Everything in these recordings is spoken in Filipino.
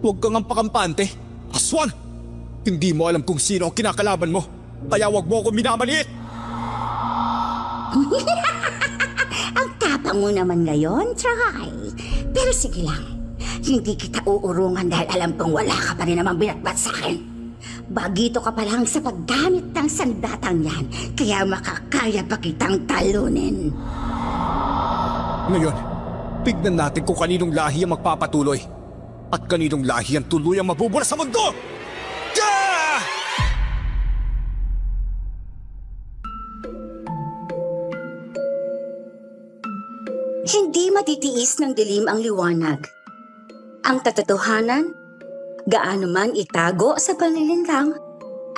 Huwag kang ampakampante. Aswang! Hindi mo alam kung sino ang kinakalaban mo. Kaya huwag mo ako minamaliit! Ang tapang mo naman ngayon, try. Pero sige lang, hindi kita uurungan dahil alam kong wala ka pa rin namang binatbat sa akin. Bagito ka pa lang sa paggamit ng sandatang yan, kaya makakaya pa kitang talunin. Ngayon, tignan natin kung kaninong lahi ang magpapatuloy at kaninong lahi ang tuluyang mabubura sa mundo! Yeah! Hindi matitiis ng dilim ang liwanag. Ang katotohanan, gaano man itago sa panlilinlang,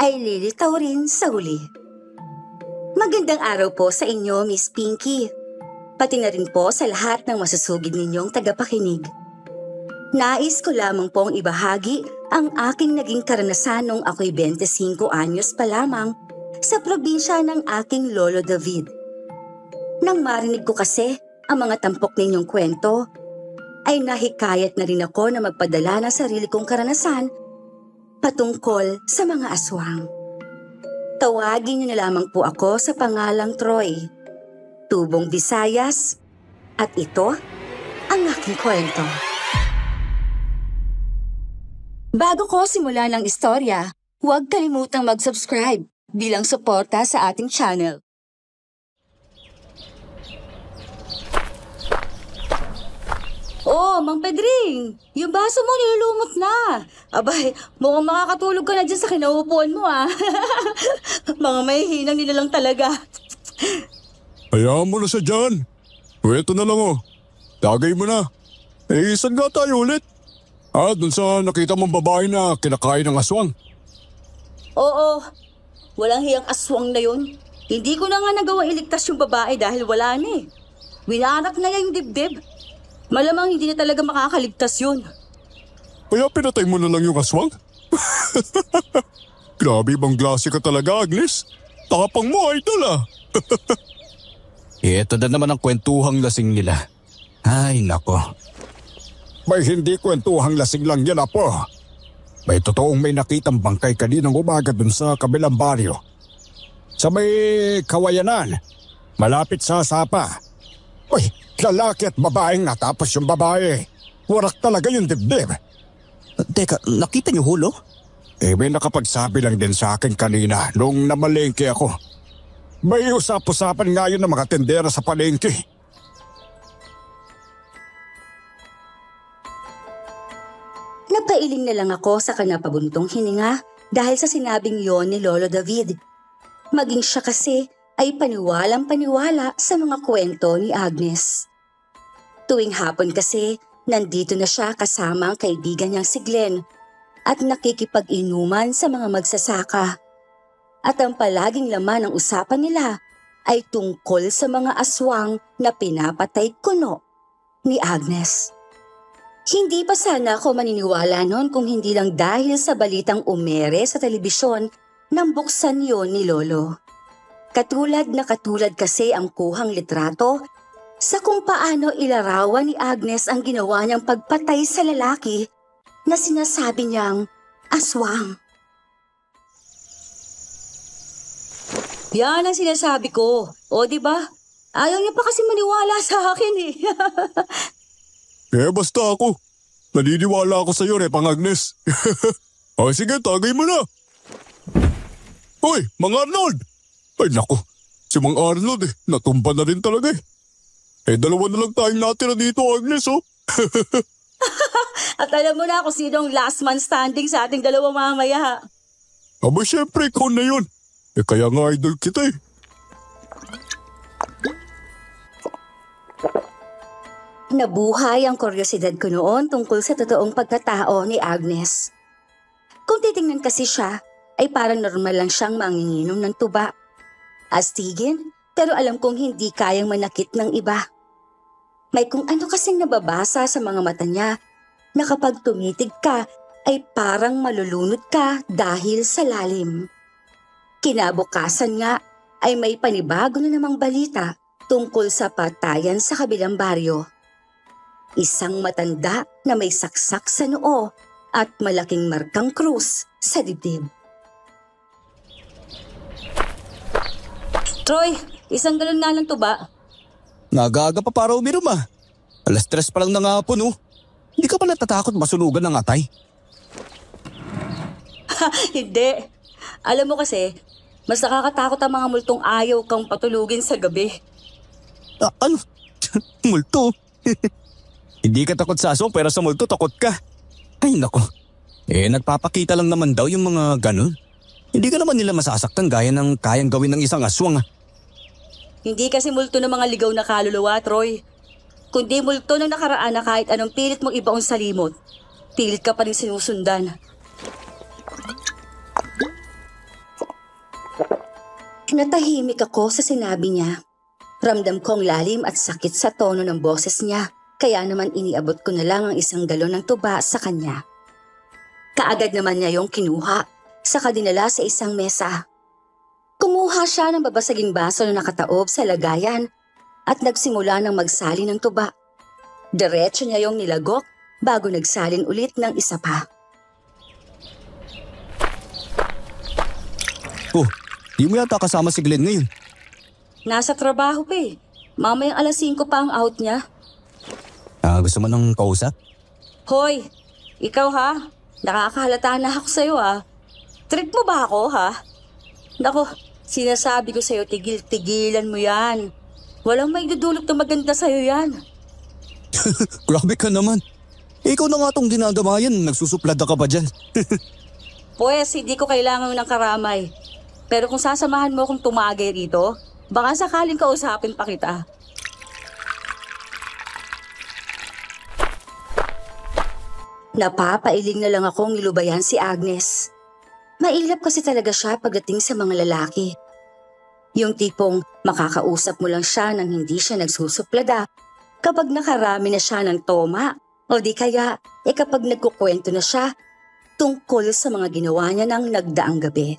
ay lilitaw rin sa huli. Magandang araw po sa inyo, Miss Pinky. Pati na rin po sa lahat ng masusugid ninyong tagapakinig. Nais ko lamang pong ibahagi ang aking naging karanasan nung ako'y 25 anyos pa lamang sa probinsya ng aking lolo David. Nang marinig ko kasi ang mga tampok ninyong kwento, ay nahikayat na rin ako na magpadala ng sarili kong karanasan patungkol sa mga aswang. Tawagin niyo na lamang po ako sa pangalang Troy, tubong Visayas, at ito ang aking kwento. Bago ko simulan ng istorya, huwag kalimutang mag-subscribe bilang suporta sa ating channel. Oh, Mang Pedring, yung baso mo nilulumot na. Abay, mukhang makakatulog ka na dyan sa kinauupuan mo Mga mahihinang nila lang talaga. Hayaan mo na siya dyan. Pweto na lang Tagay mo na. Isan nga tayo ulit. Dun sa nakita mong babae na kinakain ng aswang. Oo, walang hiyang aswang na yun. Hindi ko na nga nagawa iligtas yung babae dahil wala na Winarak na niya yung dibdib. Malamang hindi na talaga makakaligtas yun. Kaya pinatay mo na lang yung aswang? Grabe bang klase ka talaga, Agnes. Tapang mo, idol Ito na naman ang kwentuhang lasing nila. Ay, nako. May hindi kwentuhang lasing lang yan, apo. May totoong may nakitang bangkay kaninang umaga dun sa kabilang baryo. Sa may kawayanan, malapit sa sapa. Uy, lalaki at babaeng natapos yung babae. Warak talaga yung dibdib. Teka, nakita niyo hulo? May nakapagsabi lang din sa akin kanina nung namalengke ako. May usap-usapan nga yun ng mga tendera sa palengke. Napailing na lang ako sa kanapabuntong hininga dahil sa sinabing yon ni Lolo David. Maging siya kasi ay paniwalang paniwala sa mga kwento ni Agnes. Tuwing hapon kasi, nandito na siya kasama ang kaibigan niyang si Glenn at nakikipag-inuman sa mga magsasaka. At ang palaging laman ng usapan nila ay tungkol sa mga aswang na pinapatay kuno ni Agnes. Hindi pa sana ako maniniwala noon kung hindi lang dahil sa balitang umere sa telebisyon nang buksan yon ni Lolo. Katulad kasi ang kuhang litrato sa kung paano ilarawan ni Agnes ang ginawa niyang pagpatay sa lalaki na sinasabi niyang aswang. Yan ang sinasabi ko. O diba? Ayaw niya pa kasi maniwala sa akin Basta ako. Naniniwala ako sa'yo, Pang Agnes. Sige, tagay mo na. Hoy, Mang Arnold! Ay naku, si Mang Arnold natumba na rin talaga dalawa na lang tayong natira dito, Agnes At alam mo na kung sinong last man standing sa ating dalawang mamaya. Aba, syempre ikaw na yun. Kaya nga idol kita Nabuhay ang kuryosidad ko noon tungkol sa totoong pagkatao ni Agnes. Kung titingnan kasi siya, ay parang normal lang siyang manginginom ng tuba. Astigin, pero alam kong hindi kayang manakit ng iba. May kung ano kasing nababasa sa mga mata niya na kapag tumitig ka ay parang malulunod ka dahil sa lalim. Kinabukasan nga ay may panibago na namang balita tungkol sa patayan sa kabilang baryo. Isang matanda na may saksak sa noo at malaking markang krus sa dibdib. Troy, isang galon nga ng tuba. Nagaga pa para uminom ah. 3:00 pa lang ng hapon oh. Hindi ka pa natatakot masunugan ng atay? Hindi. Alam mo kasi, mas nakakatakot ang mga multong ayaw kang patulugin sa gabi. Ano? Multo? Hindi ka takot sa aswang pero sa multo takot ka. Ay nako. Nagpapakita lang naman daw yung mga ganun. Hindi ka naman nila masasaktan gaya ng kayang gawin ng isang aswang ah. Hindi kasi multo ng mga ligaw na kaluluwa, Troy. Kundi multo ng nakaraan na kahit anong pilit mong ibaon sa limot, pilit ka pa rin sinusundan. Natahimik ako sa sinabi niya. Ramdam ko ang lalim at sakit sa tono ng boses niya, kaya naman iniabot ko na lang ang 1 galon ng tuba sa kanya. Kaagad naman niya yung kinuha, saka dinala sa isang mesa. Kumuha siya ng babasaging baso na nakataob sa lagayan at nagsimula ng magsali ng tuba. Diretso niya yung nilagok bago nagsalin ulit ng isa pa. Oh, di mo yata kasama si Glenn ngayon. Nasa trabaho pa eh. Mamayang 5:00 pa ang out niya. Gusto mo ng kausap? Hoy, ikaw ha? Nakakahalata na ako sa'yo ha. Trip mo ba ako ha? Nako, sinasabi ko sa'yo, tigil-tigilan mo yan. Walang may dudulog na maganda sa'yo yan. Grabe ka naman. Ikaw na nga tong dinadamayan, nagsusuplada ka pa dyan. Pues, hindi ko kailangan ng karamay. Pero kung sasamahan mo akong tumagay rito, baka sakaling kausapin pa kita. Napapailing na lang akong nilubayan si Agnes. Mailap kasi talaga siya pagdating sa mga lalaki. Yung tipong makakausap mo lang siya nang hindi siya nagsusuplada kapag nakarami na siya ng toma o di kaya kapag nagkukwento na siya tungkol sa mga ginawa niya ng nagdaang gabi.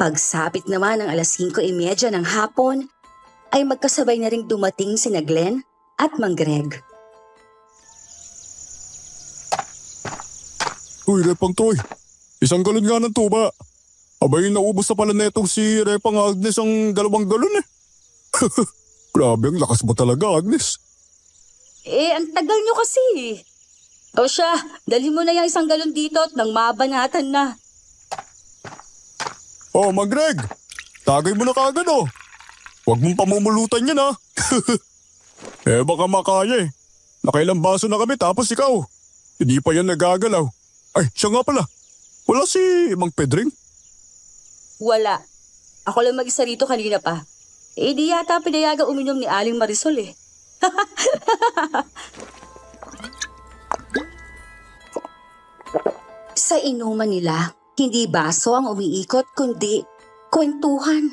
Pagsapit naman ng 5:30 ng hapon ay magkasabay na ring dumating sina Glenn at Mang Greg. Uy, Repang Toy. 1 galon nga ng tuba. Abay, naubos na pala netong si Repang Agnes ang 2 galon eh. Grabe, ang lakas mo talaga, Agnes. Ang tagal nyo kasi. O siya, dali mo na yung 1 galon dito at nang mabanatan na. Oh, Mang Greg. Tagay mo na kagad oh. Huwag mong pamumulutan yan ha. Baka makaya eh. Nakailang baso na kami tapos ikaw. Hindi pa yan nagagalaw. Ay, siya nga pala. Wala si Mang Pedring? Wala. Ako lang mag-isa rito kanina pa. Di yata pinayaga uminom ni Aling Marisol eh. Sa inuman nila, hindi baso ang umiikot kundi kwentuhan.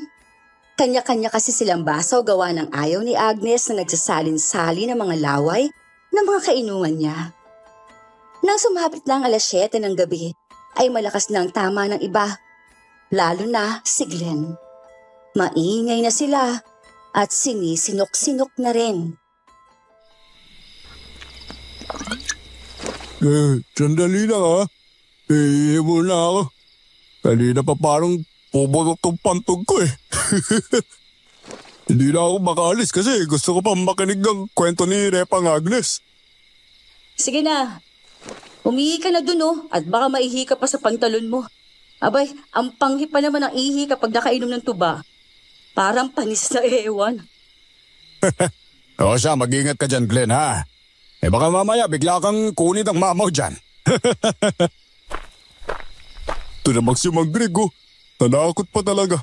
Kanya-kanya kasi silang baso gawa ng ayaw ni Agnes na nagsasalin-sali ng mga laway ng mga kainuman niya. Nang sumapit lang 7:00 ng gabi, ay malakas na ang tama ng iba, lalo na si Glenn. Maingay na sila at sinisinok-sinok na rin. Sandali lang ha. Muna ako. Kanina pa parang puburok tong pantog ko eh. Hindi na ako makaalis kasi gusto ko pa makinig ng kwento ni Repang Agnes. Sige na. Umihi ka na dun oh, at baka maihi ka pa sa pantalon mo. Abay, ang panghi pa naman ang ihi kapag nakainom ng tuba. Parang panis na ewan. O siya, mag-ingat ka dyan, Glenn ha. Baka mamaya bigla kang kunit ang mamaw dyan. Ito namang si Mang Greg oh. Nanakot pa talaga.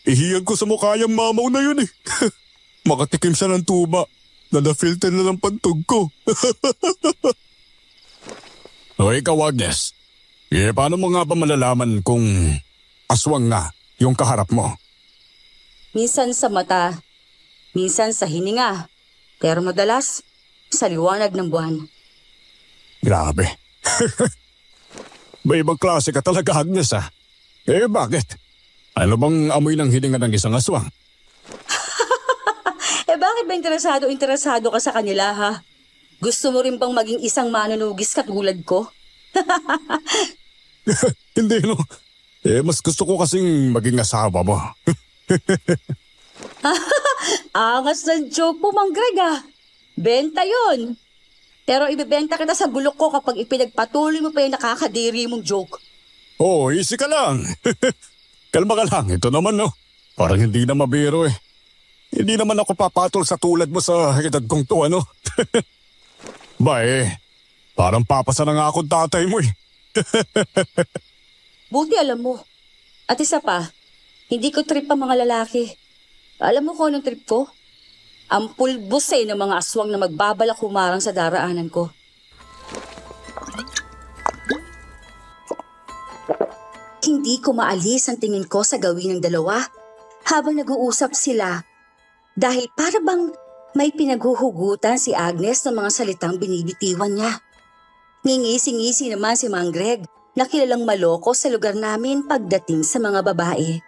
Ihiyan ko sa mukha yung mamaw na yun eh. Makatikim siya ng tuba na na-filter na ng pantog ko. O ikaw, Agnes. Paano mo nga ba malalaman kung aswang nga yung kaharap mo? Minsan sa mata, minsan sa hininga, pero madalas sa liwanag ng buwan. Grabe. May ibang klase ka talaga, Agnes ah. Bakit? Ano bang amoy ng hininga ng isang aswang? Bakit ba interesado ka sa kanila ha? Gusto mo rin bang maging isang manunugis katulad ko? Hindi no. Mas gusto ko kasing maging asawa mo. Angas ng joke mo, Mang Greg ah. Benta yon. Pero ibebenta kita sa bulok ko kapag ipinagpatuloy mo pa yung nakakadiri mong joke. Oh, easy ka lang. Kalma ka lang. Ito naman no. Parang hindi na mabiro eh. Hindi naman ako papatol sa tulad mo sa edad kong to ano. Parang papasa na nga akong tatay mo eh. Buti alam mo. At isa pa, hindi ko trip ang mga lalaki. Alam mo kung anong trip ko? Ang pulbos ng mga aswang na magbabalak humarang sa daraanan ko. Hindi ko maalis ang tingin ko sa gawin ng dalawa habang nag-uusap sila dahil para bang may pinaghuhugutan si Agnes ng mga salitang binibitiwan niya. Ngingisi-ngisi naman si Mang Greg na kilalang maloko sa lugar namin pagdating sa mga babae.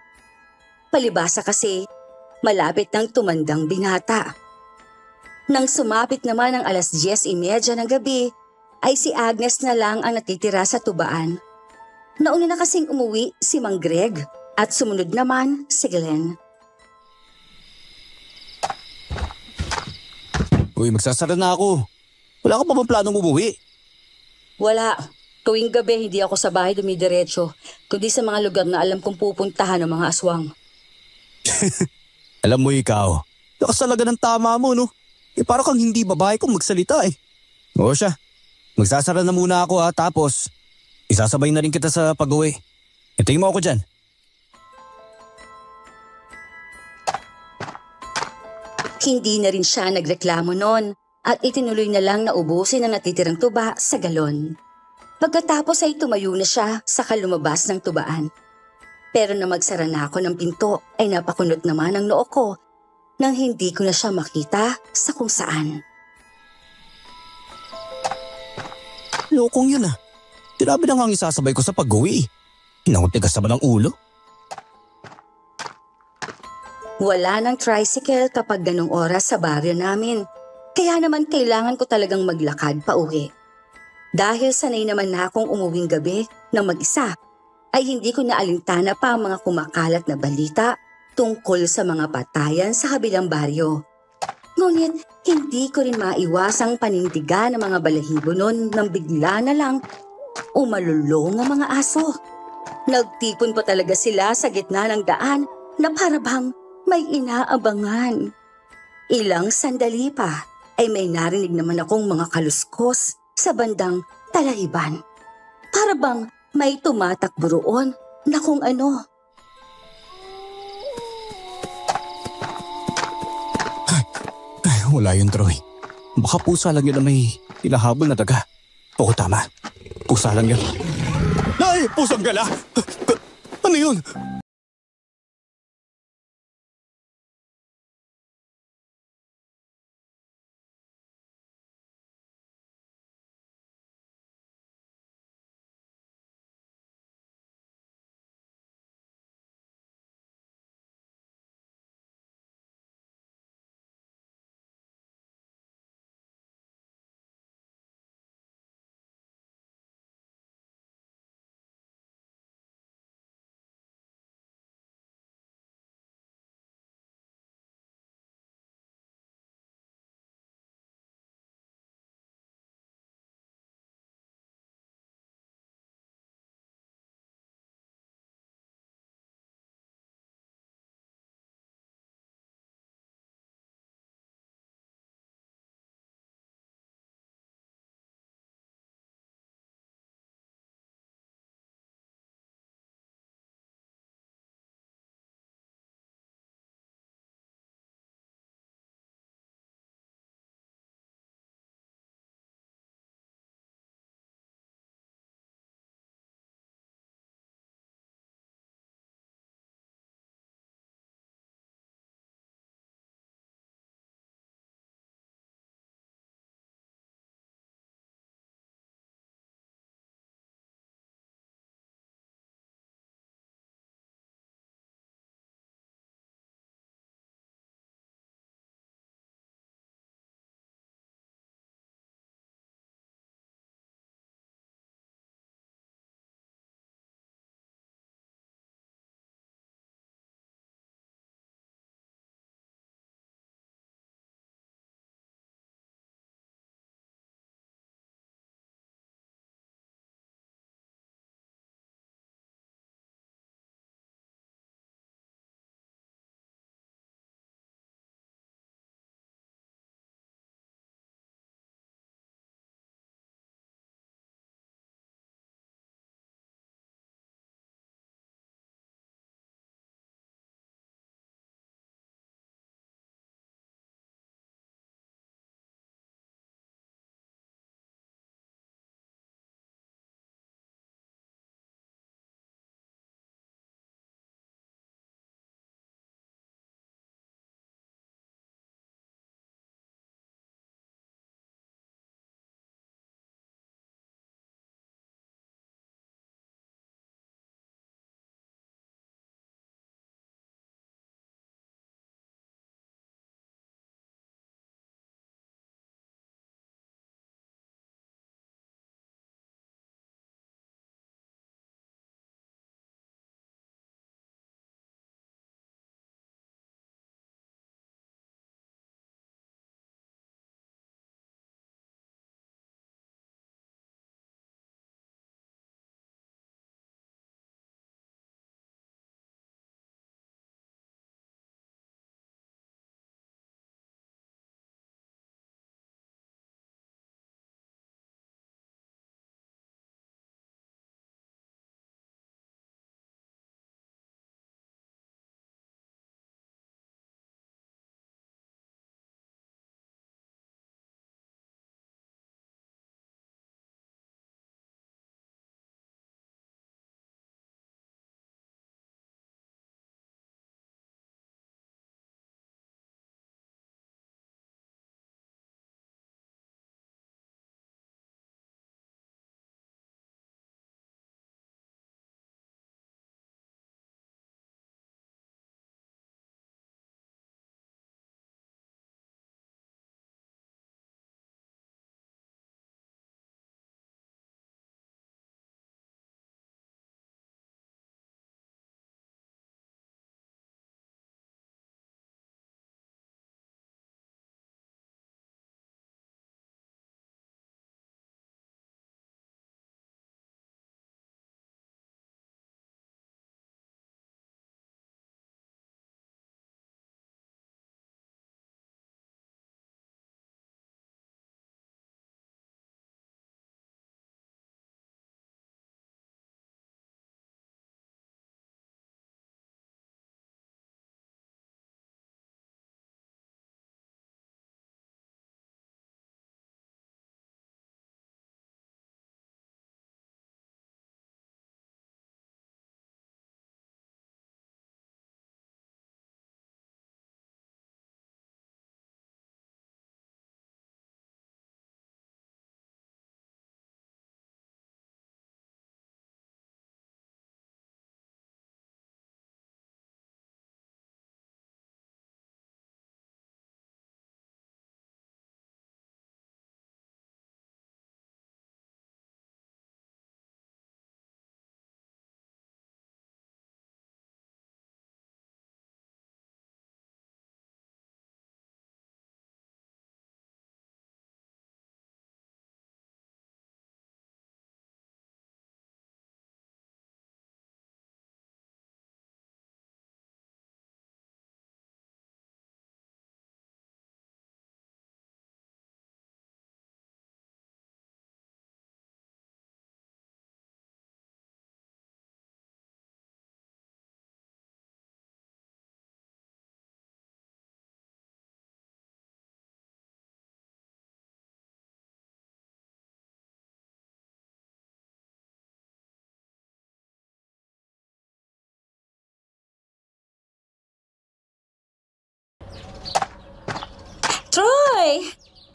Palibasa kasi, malapit ng tumandang binata. Nang sumapit naman ang 10:30 ng gabi, ay si Agnes na lang ang natitira sa tubaan. Nauna na kasing umuwi si Mang Greg at sumunod naman si Glenn. Uy, magsasara na ako. Wala ka pa bang planong umuwi? Wala. Tuwing gabi hindi ako sa bahay dumidiretso, kundi sa mga lugar na alam kong pupuntahan ng mga aswang. Alam mo ikaw, lakas talaga ng tama mo no? Para kang hindi babae kung magsalita eh. Oo siya, magsasara na muna ako tapos isasabay na rin kita sa pag-uwi. Hintayin mo ako dyan. Hindi na rin siya nagreklamo noon at itinuloy na lang na ubusin ang natitirang tuba sa galon. Pagkatapos ay tumayo na siya saka lumabas ng tubaan. Pero na magsara na ako ng pinto ay napakunot naman ang noo ko nang hindi ko na siya makita sa kung saan. Lokong yun Tirabi na nga ang isasabay ko sa pag-uwi. Hinangutigas naman ang ulo. Wala ng tricycle kapag ganong oras sa baryo namin. Kaya naman kailangan ko talagang maglakad pa uwi. Dahil sanay naman na akong umuwing gabi ng mag-isa, ay hindi ko naalintana pa ang mga kumakalat na balita tungkol sa mga patayan sa kabilang baryo. Ngunit hindi ko rin maiwasang panindigan ng mga balahibo noon nang bigla na lang umalulong ang mga aso. Nagtipon pa talaga sila sa gitna ng daan na parabang may inaabangan. Ilang sandali pa ay may narinig naman akong mga kaluskos sa bandang talahiban. Parabang may tumatakbo roon na kung ano. Ay, wala yun, Troy. Baka pusa lang yun na may hinahabol na daga. Oo, tama. Pusa lang yun. Ay, pusang gala! Ano yun?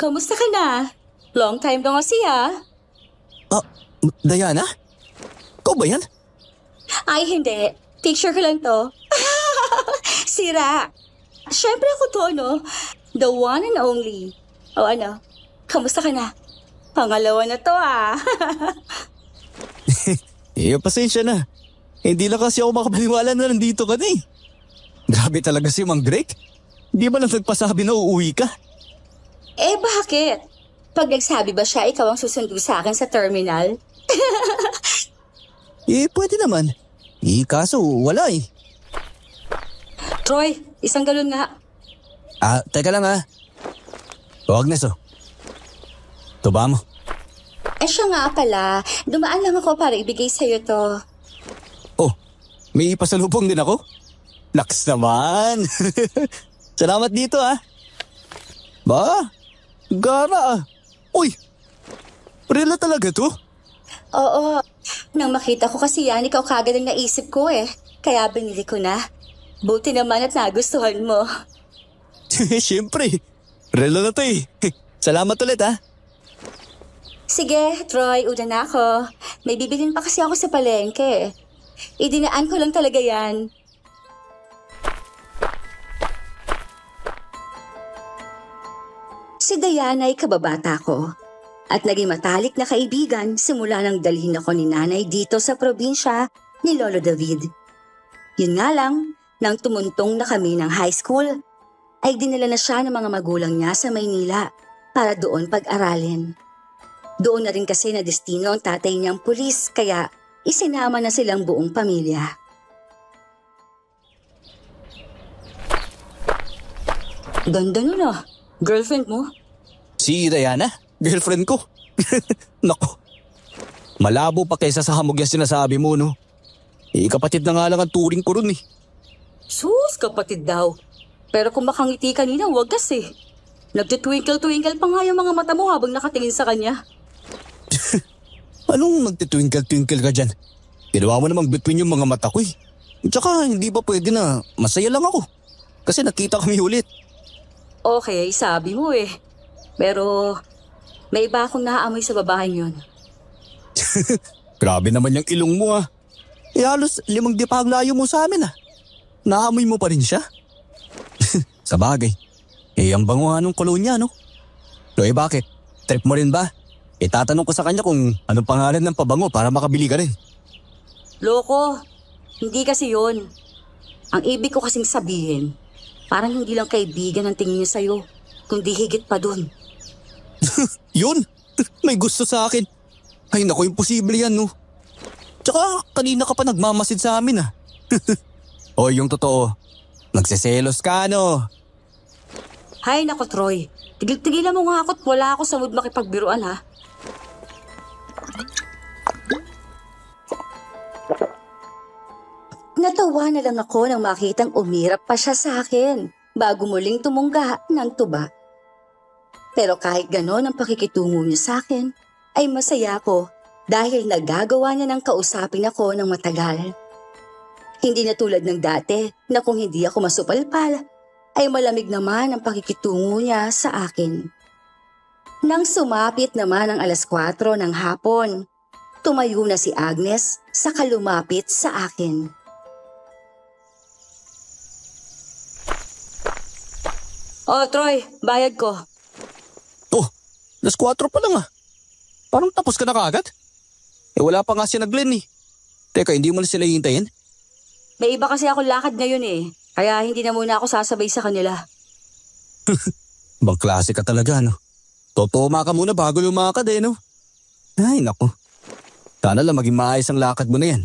kamusta ka na? Long time no see ah. Ah, Diana? Ikaw ba yan? Ay, hindi. Picture ko lang to. Sira. Siyempre ako to, no? The one and only. O ano, kamusta ka na? Pangalawa na to, ah. Pasensya na. Hindi lang kasi ako makapaniwala na nandito ka na eh. Grabe talaga si Mang Drake. Di ba lang nagpasabi na uuwi ka? Eh, bakit? Pag nagsabi ba siya, ikaw ang susundo sa akin sa terminal? Pwede naman. Kaso wala eh. Troy, isang galon nga. Teka lang O Agnes Tuba mo. Eh siya nga pala, dumaan lang ako para ibigay sa'yo to. Oh, may pasalubong din ako? Laks naman. Salamat dito Ba, gara Uy, rela talaga to? Oo, nang makita ko kasi yan, ikaw kagad ang naisip ko eh. Kaya binili ko na. Buti naman at nagustuhan mo. Siyempre, rela na to eh. Salamat ulit Sige, Troy, una na ako. May bibilin pa kasi ako sa palengke. Idinaan ko lang talaga yan. Si Diana ay kababata ko at naging matalik na kaibigan simula nang dalhin ako ni nanay dito sa probinsya ni Lolo David. Yun nga lang, nang tumuntong na kami ng high school, ay dinala na siya ng mga magulang niya sa Maynila para doon pag-aralin. Doon na rin kasi na destino ang tatay niyang pulis kaya isinama na silang buong pamilya. Ganda nun girlfriend mo? Si Diana, girlfriend ko. Nako, malabo pa kaysa sa hamog yung sinasabi mo no. Kapatid na nga lang ang turing ko ron eh. Sus, kapatid daw. Pero kung makangiti kanina, wag kasi. Nagtitwinkle-twinkle pa nga yung mga mata mo habang nakatingin sa kanya. Anong magtitwinkle-twinkle ka dyan? Ginawa mo namang between yung mga mata ko eh. Tsaka hindi ba pwede na masaya lang ako? Kasi nakita kami ulit. Okay, sabi mo eh. Pero may iba akong naaamoy sa babaeng yun. Grabe naman yung ilong mo halos 5 dipa ang layo mo sa amin Naamoy mo pa rin siya? Sa bagay. Ang bango nung kolonya no? Bakit? Trip mo rin ba? Itatanong ko sa kanya kung anong pangalan ng pabango para makabili ka rin. Loko, hindi kasi yun. Ang ibig ko kasing sabihin, parang hindi lang kaibigan ang tingin niya sa'yo, kundi higit pa dun. Yun! May gusto sa akin. Ay naku, imposible yan no. Tsaka kanina ka pa nagmamasid sa amin O yung totoo, nagseselos ka no? Hay nako Troy, tigil-tigilan mo nga ako't wala ako sa mood makipagbiruan Natawa na lang ako nang makitang umirap pa siya sa akin bago muling tumungga ng tuba. Pero kahit ganon ang pakikitungo niya sa akin, ay masaya ako dahil nagagawa niya ng kausapin ako ng matagal. Hindi na tulad ng dati na kung hindi ako masupalpal, ay malamig naman ang pakikitungo niya sa akin. Nang sumapit naman ang 4:00 ng hapon, tumayo na si Agnes saka lumapit sa akin. Oh, Troy, bayad ko. Oh, 4:00 pa lang Parang tapos ka na kaagad? Wala pa nga siya nag-Glen eh. Teka, hindi mo na sila hintayin? May iba kasi ako lakad ngayon kaya hindi na muna ako sasabay sa kanila. Bang klase ka talaga no? Totoma ka muna bago lumakad no? Ay nako, sana lang maging maayos ang lakad mo na yan.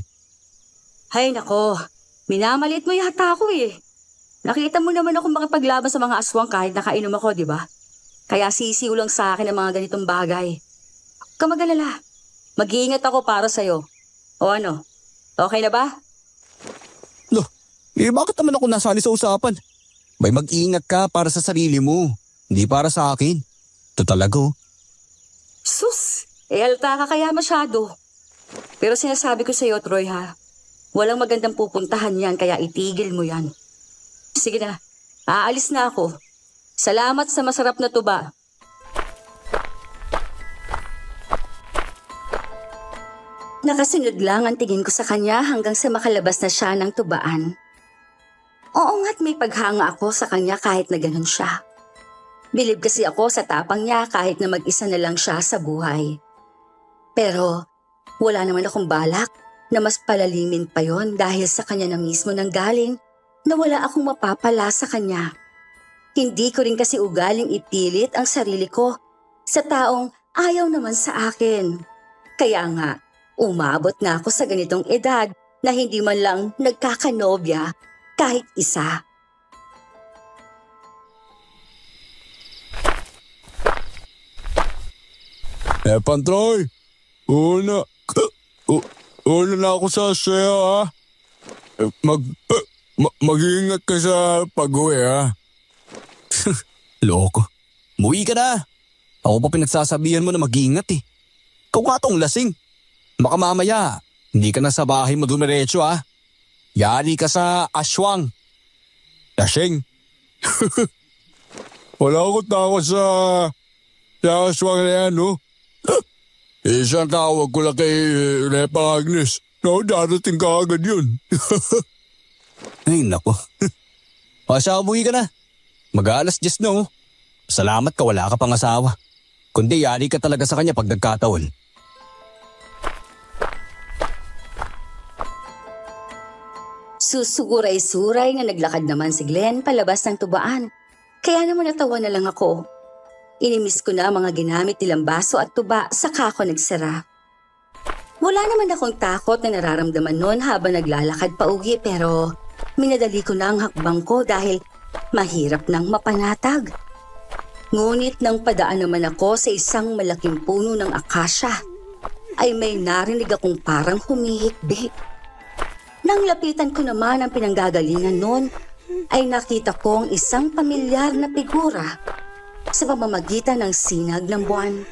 Hay nako, minamaliit mo yata ako Nakita mo naman ako makipaglaban sa mga aswang kahit nakainom ako, di ba? Kaya sisiw lang sa akin ang mga ganitong bagay. Huwag ka mag-alala. Mag-iingat ako para sa'yo. O ano? Okay na ba? Lo, bakit naman ako nasali sa usapan? May mag-iingat ka para sa sarili mo, hindi para sa akin. Ito talaga Sus, halta ka kaya masyado. Pero sinasabi ko sa'yo, Troy walang magandang pupuntahan yan kaya itigil mo yan. Sige na, aalis na ako. Salamat sa masarap na tuba. Nakasunod lang ang tingin ko sa kanya hanggang sa makalabas na siya ng tubaan. Oo nga't may paghanga ako sa kanya kahit na ganun siya. Bilib kasi ako sa tapang niya kahit na mag-isa na lang siya sa buhay. Pero wala naman akong balak na mas palalimin pa yon dahil sa kanya na mismo nang galing na wala akong mapapala sa kanya. Hindi ko rin kasi ugaling ipilit ang sarili ko sa taong ayaw naman sa akin. Kaya nga, umabot na ako sa ganitong edad na hindi man lang nagkakanobya kahit isa. Pantroy, una na ako sa sayo ha. Mag-iingat ka sa pag-uwi ha. Loko. Muwi ka na. Ako pa pinagsasabihan mo na mag-iingat eh. Ikaw nga tong lasing. Baka mamaya, hindi ka na sa bahay mo dumiretso ha. Yari ka sa aswang. Lasing. Wala akong takot sa aswang na yan no. Isang tawag ko lang kay Lepa Agnes. No, darating ka agad yun. Ay nako. O siya, umuwi ka na. Mag-aalas 10 na oh. Salamat ka wala ka pang asawa. Kundi yari ka talaga sa kanya pag nagkataon. Susuguray-suray na naglakad naman si Glenn palabas ng tubaan. Kaya naman natawa na lang ako. Inimis ko na mga ginamit nilang baso at tuba saka ako nagsara. Wala naman akong takot na nararamdaman noon habang naglalakad pa uwi pero minadali ko na ang hakbang ko dahil mahirap nang mapanatag. Ngunit nang padaan naman ako sa isang malaking puno ng akasya, ay may narinig akong parang humihikbi. Nang lapitan ko naman ang pinanggagalingan noon, ay nakita ko ang isang pamilyar na figura sa pamamagitan ng sinag ng buwan.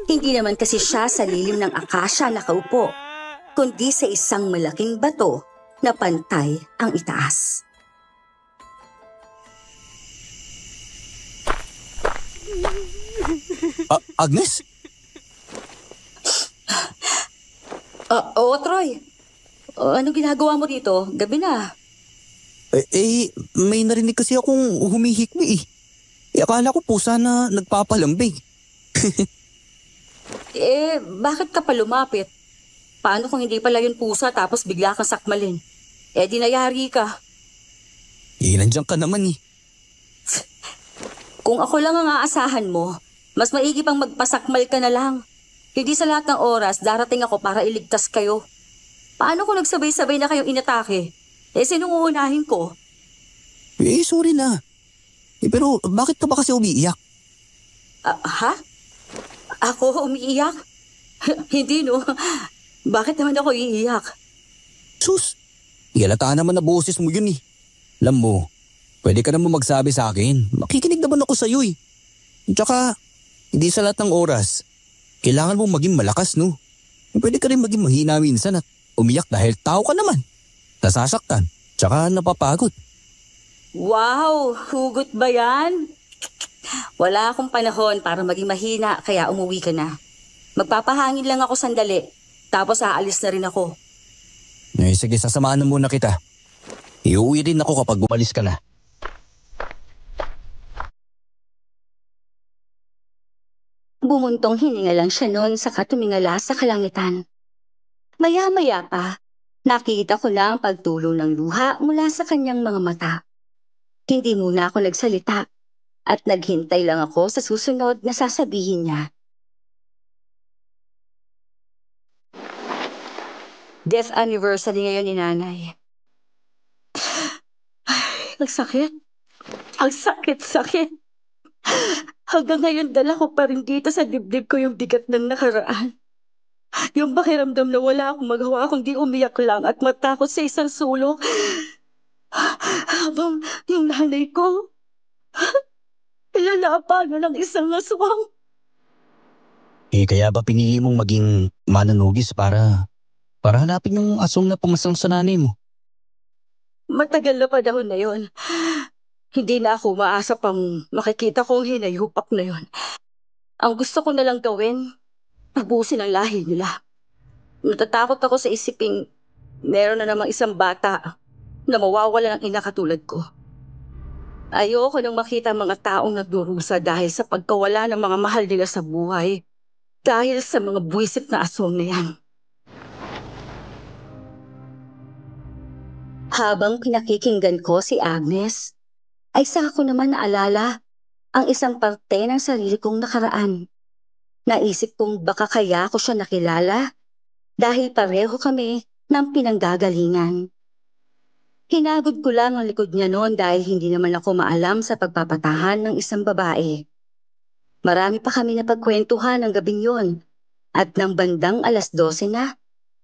Hindi naman kasi siya sa lilim ng akasya nakaupo, kundi sa isang malaking bato na pantay ang itaas. Agnes? Oo, Troy. Anong ginagawa mo dito? Gabi na. May narinig kasi akong humihikbi eh. Akala ko pusa na nagpapalambing. Bakit ka pa lumapit? Paano kung hindi pala yun pusa tapos bigla kang sakmalin? Di nayari ka. Nandiyan ka naman eh. Kung ako lang ang aasahan mo, mas maigi pang magpasakmal ka na lang. Hindi sa lahat ng oras darating ako para iligtas kayo. Paano kung nagsabay-sabay na kayong inatake? Sinong uunahin ko? Sorry na. Pero bakit ka ba kasi umiiyak? Ha? Ako umiiyak? Hindi no. Bakit naman ako iiyak? Sus, yalata naman na boses mo yun eh. Alam mo, pwede ka naman magsabi sa akin. Makikinig naman ako sa'yo eh. Tsaka, hindi sa lahat ng oras. Kailangan mong maging malakas no. Pwede ka rin maging mahina minsan at umiyak dahil tao ka naman. Nasasaktan, tsaka napapagod. Wow! Hugot ba yan? Wala akong panahon para maging mahina kaya umuwi ka na. Magpapahangin lang ako sandali, tapos aalis na rin ako. Sige, sasamahan na muna kita. Iuwi rin ako kapag umalis ka na. Bumuntong hininga lang siya noon saka tumingala sa kalangitan. Maya-maya pa, nakita ko na ang pagtulo ng luha mula sa kanyang mga mata. Hindi muna ako nagsalita at naghintay lang ako sa susunod na sasabihin niya. Death anniversary ngayon ni Nanay. Ang sakit. Ang sakit. Hanggang ngayon dala ko pa rin dito sa dibdib ko yung bigat ng nakaraan. Yung pakiramdam na wala akong magawa kundi umiyak lang at matakot sa isang sulok. Habang yung nanay ko, ilalaban ng isang aswang. Kaya ba pinili mong maging mananugis para hanapin yung aswang na pumasang sa nanay mo? Matagal na panahon na yon. Hindi na ako maasa pang makikita kong hinayupak na yon. Ang gusto ko na lang gawin, abusin ang lahi nila. Natatakot ako sa isiping meron na namang isang bata na mawawala ng ina katulad ko. Ayoko nang makita ang mga taong nagdurusa dahil sa pagkawala ng mga mahal nila sa buhay. Dahil sa mga buwisit na aswang na yan. Habang pinakikinggan ko si Agnes, ay saka ko naman naalala ang isang parte ng sarili kong nakaraan. Naisip kong baka kaya ko siya nakilala dahil pareho kami ng pinanggagalingan. Hinagod ko lang ang likod niya noon dahil hindi naman ako maalam sa pagpapatahan ng isang babae. Marami pa kami na pagkwentuhan ng gabing yon at nang bandang 12:00 na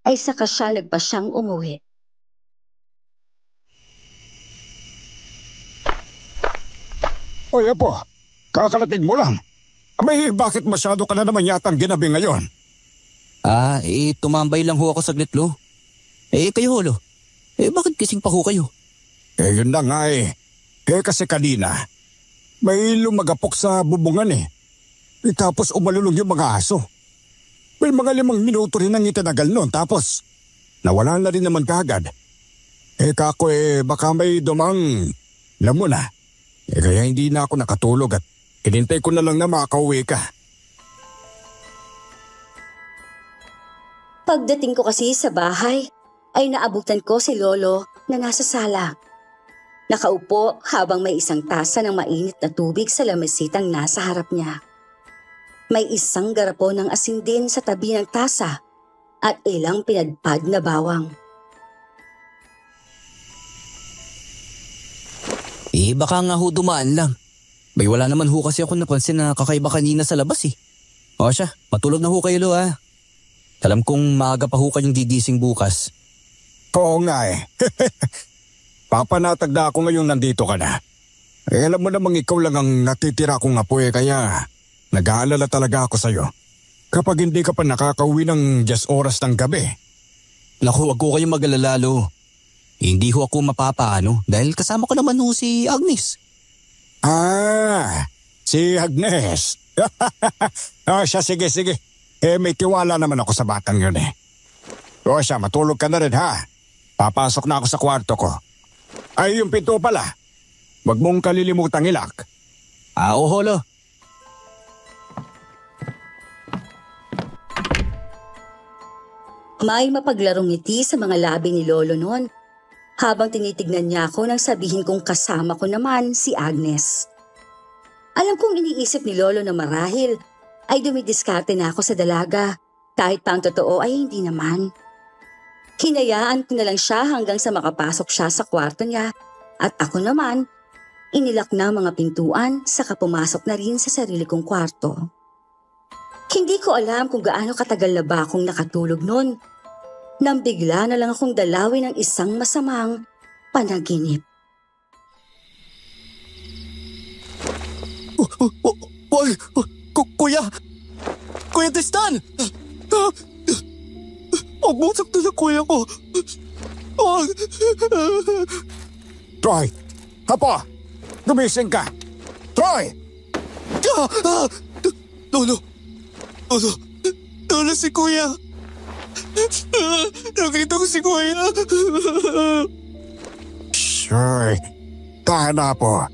ay saka siya nagpasyang umuwi. Oy, Apo, kakarating mo lang. Abay, bakit masyado ka na naman yatang ginabi ngayon? Tumambay lang ho ako saglit lo. Kayo lo. Bakit gising pa ho kayo? Yun na nga eh. Kasi kanina, may lumagapok sa bubungan eh. Tapos umalulong yung mga aso. May mga 5 minuto rin ang itinagal nun. Tapos, nawala na rin naman kagad. Kako baka may dumang, alam mo na. Kaya hindi na ako nakatulog at hinintay ko na lang na makauwi ka. Pagdating ko kasi sa bahay, ay naabutan ko si Lolo na nasa sala. Nakaupo habang may isang tasa ng mainit na tubig sa lamesitang nasa harap niya. May isang garapon ng asin din sa tabi ng tasa at ilang pinadpad na bawang. Baka nga ho dumaan lang. May wala naman ho kasi ako napansin na kakaiba kanina sa labas eh. O siya, matulog na ho kayo lo ah. Alam kong maaga pa ho kayong gigising bukas. Oo nga eh. Papanatag na ako ngayong nandito ka na. Alam mo namang ikaw lang ang natitira kong apo kaya nag-aalala talaga ako sa'yo. Kapag hindi ka pa nakakauwi ng 10 oras ng gabi. Naku, wag ko kayong mag-alala lo. Hindi ho ako mapapaano dahil kasama ko naman ho si Agnes. Si Agnes. Siya, sige. May tiwala naman ako sa batang yun eh. O siya, matulog ka na rin ha. Papasok na ako sa kwarto ko. Ay, yung pinto pala. Huwag mong kalilimutang ilak. Oo lo. May mapaglarong ngiti sa mga labi ni Lolo noon habang tinitignan niya ako nang sabihin kong kasama ko naman si Agnes. Alam kong iniisip ni Lolo na marahil ay dumidiskarte na ako sa dalaga kahit pa ang totoo ay hindi naman. Hinayaan ko na lang siya hanggang sa makapasok siya sa kwarto niya at ako naman inilak na mga pintuan saka pumasok na rin sa sarili kong kwarto. Hindi ko alam kung gaano katagal na ba akong nakatulog noon nang bigla na lang akong dalawin ng isang masamang panaginip. Kuya! Kuya Tristan! Bumagsak na sa kuya ko. Troy! Apo! Gumising ka! Troy! Lolo si kuya. Nakita ko si kuya. Sure. Tahan na po.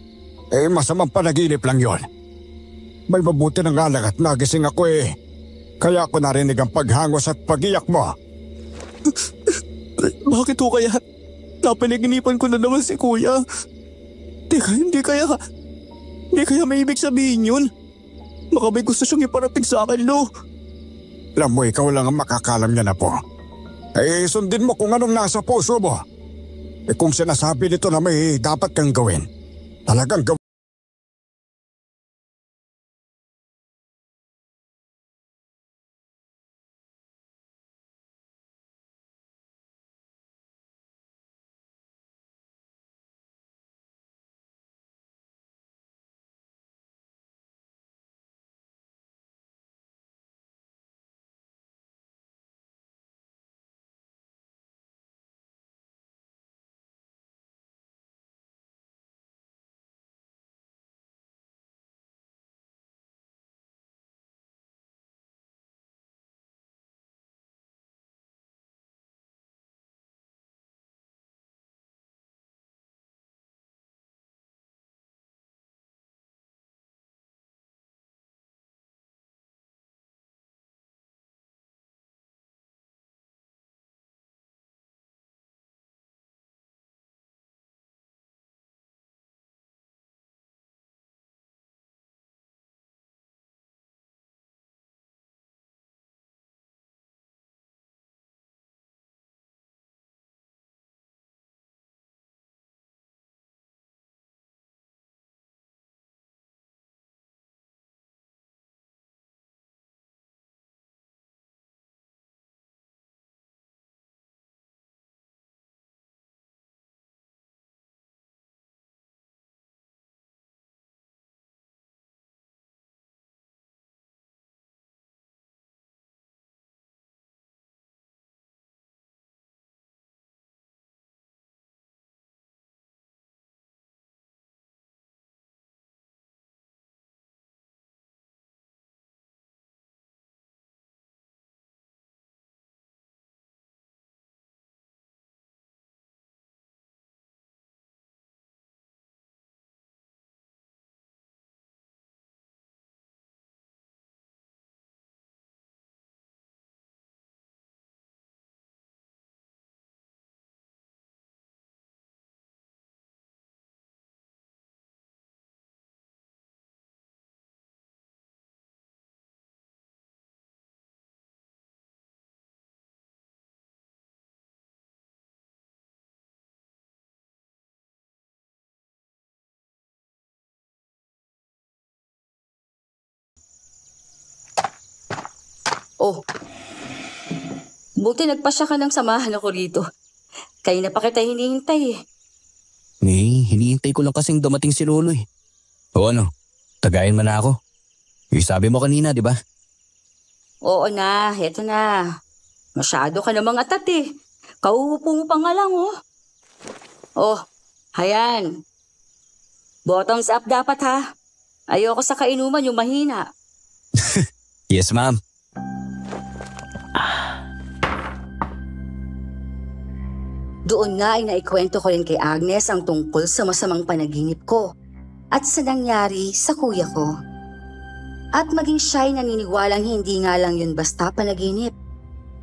Masamang panaginip lang yon. May mabuti ng alak at nagising ako eh. Kaya ako narinig ang paghangos at pagiyak mo. Bakit ho kaya? Napanaginipan ko na naman si kuya. Hindi kaya may ibig sabihin yun. Baka may gusto siyang iparating sa akin, lo. Alam mo, ikaw lang ang makakalam niya na po. Sundin mo kung anong nasa puso mo. Kung sinasabi nito na may dapat kang gawin, talagang gawin. Oh, buti nagpasya ka ng samahan ako rito. Kaya na pa kita hinihintay eh. Hinihintay ko lang kasing dumating si Lolo eh. O ano, tagayin mo na ako. Sabi mo kanina, di ba? Oo na, heto na. Masyado ka namang atat eh. Kauupo mo pa nga lang oh. Oh, hayan. Bottoms up dapat ha. Ayoko sa kainuman yung mahina. Yes, ma'am. Doon nga ay naikwento ko rin kay Agnes ang tungkol sa masamang panaginip ko at sa nangyari sa kuya ko. At maging siya'y naniniwalang hindi nga lang yun basta panaginip,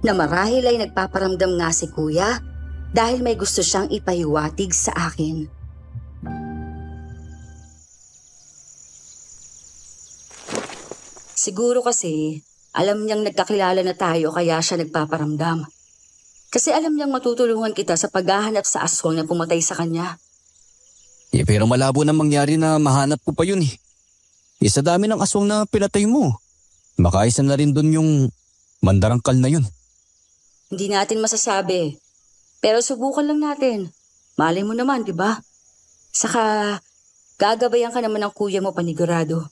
na marahil ay nagpaparamdam nga si kuya dahil may gusto siyang ipahiwatig sa akin. Siguro kasi alam niyang nagkakilala na tayo kaya siya nagpaparamdam. Kasi alam niyang matutulungan kita sa paghahanap sa aswang na pumatay sa kanya. Pero malabo na mangyari na mahanap ko pa yun eh. Sa dami ng aswang na pinatay mo. Makaisa na rin dun yung mandarangkal na yun. Hindi natin masasabi. Pero subukan lang natin. Malay mo naman, di ba? Saka, gagabayan ka naman ng kuya mo panigurado.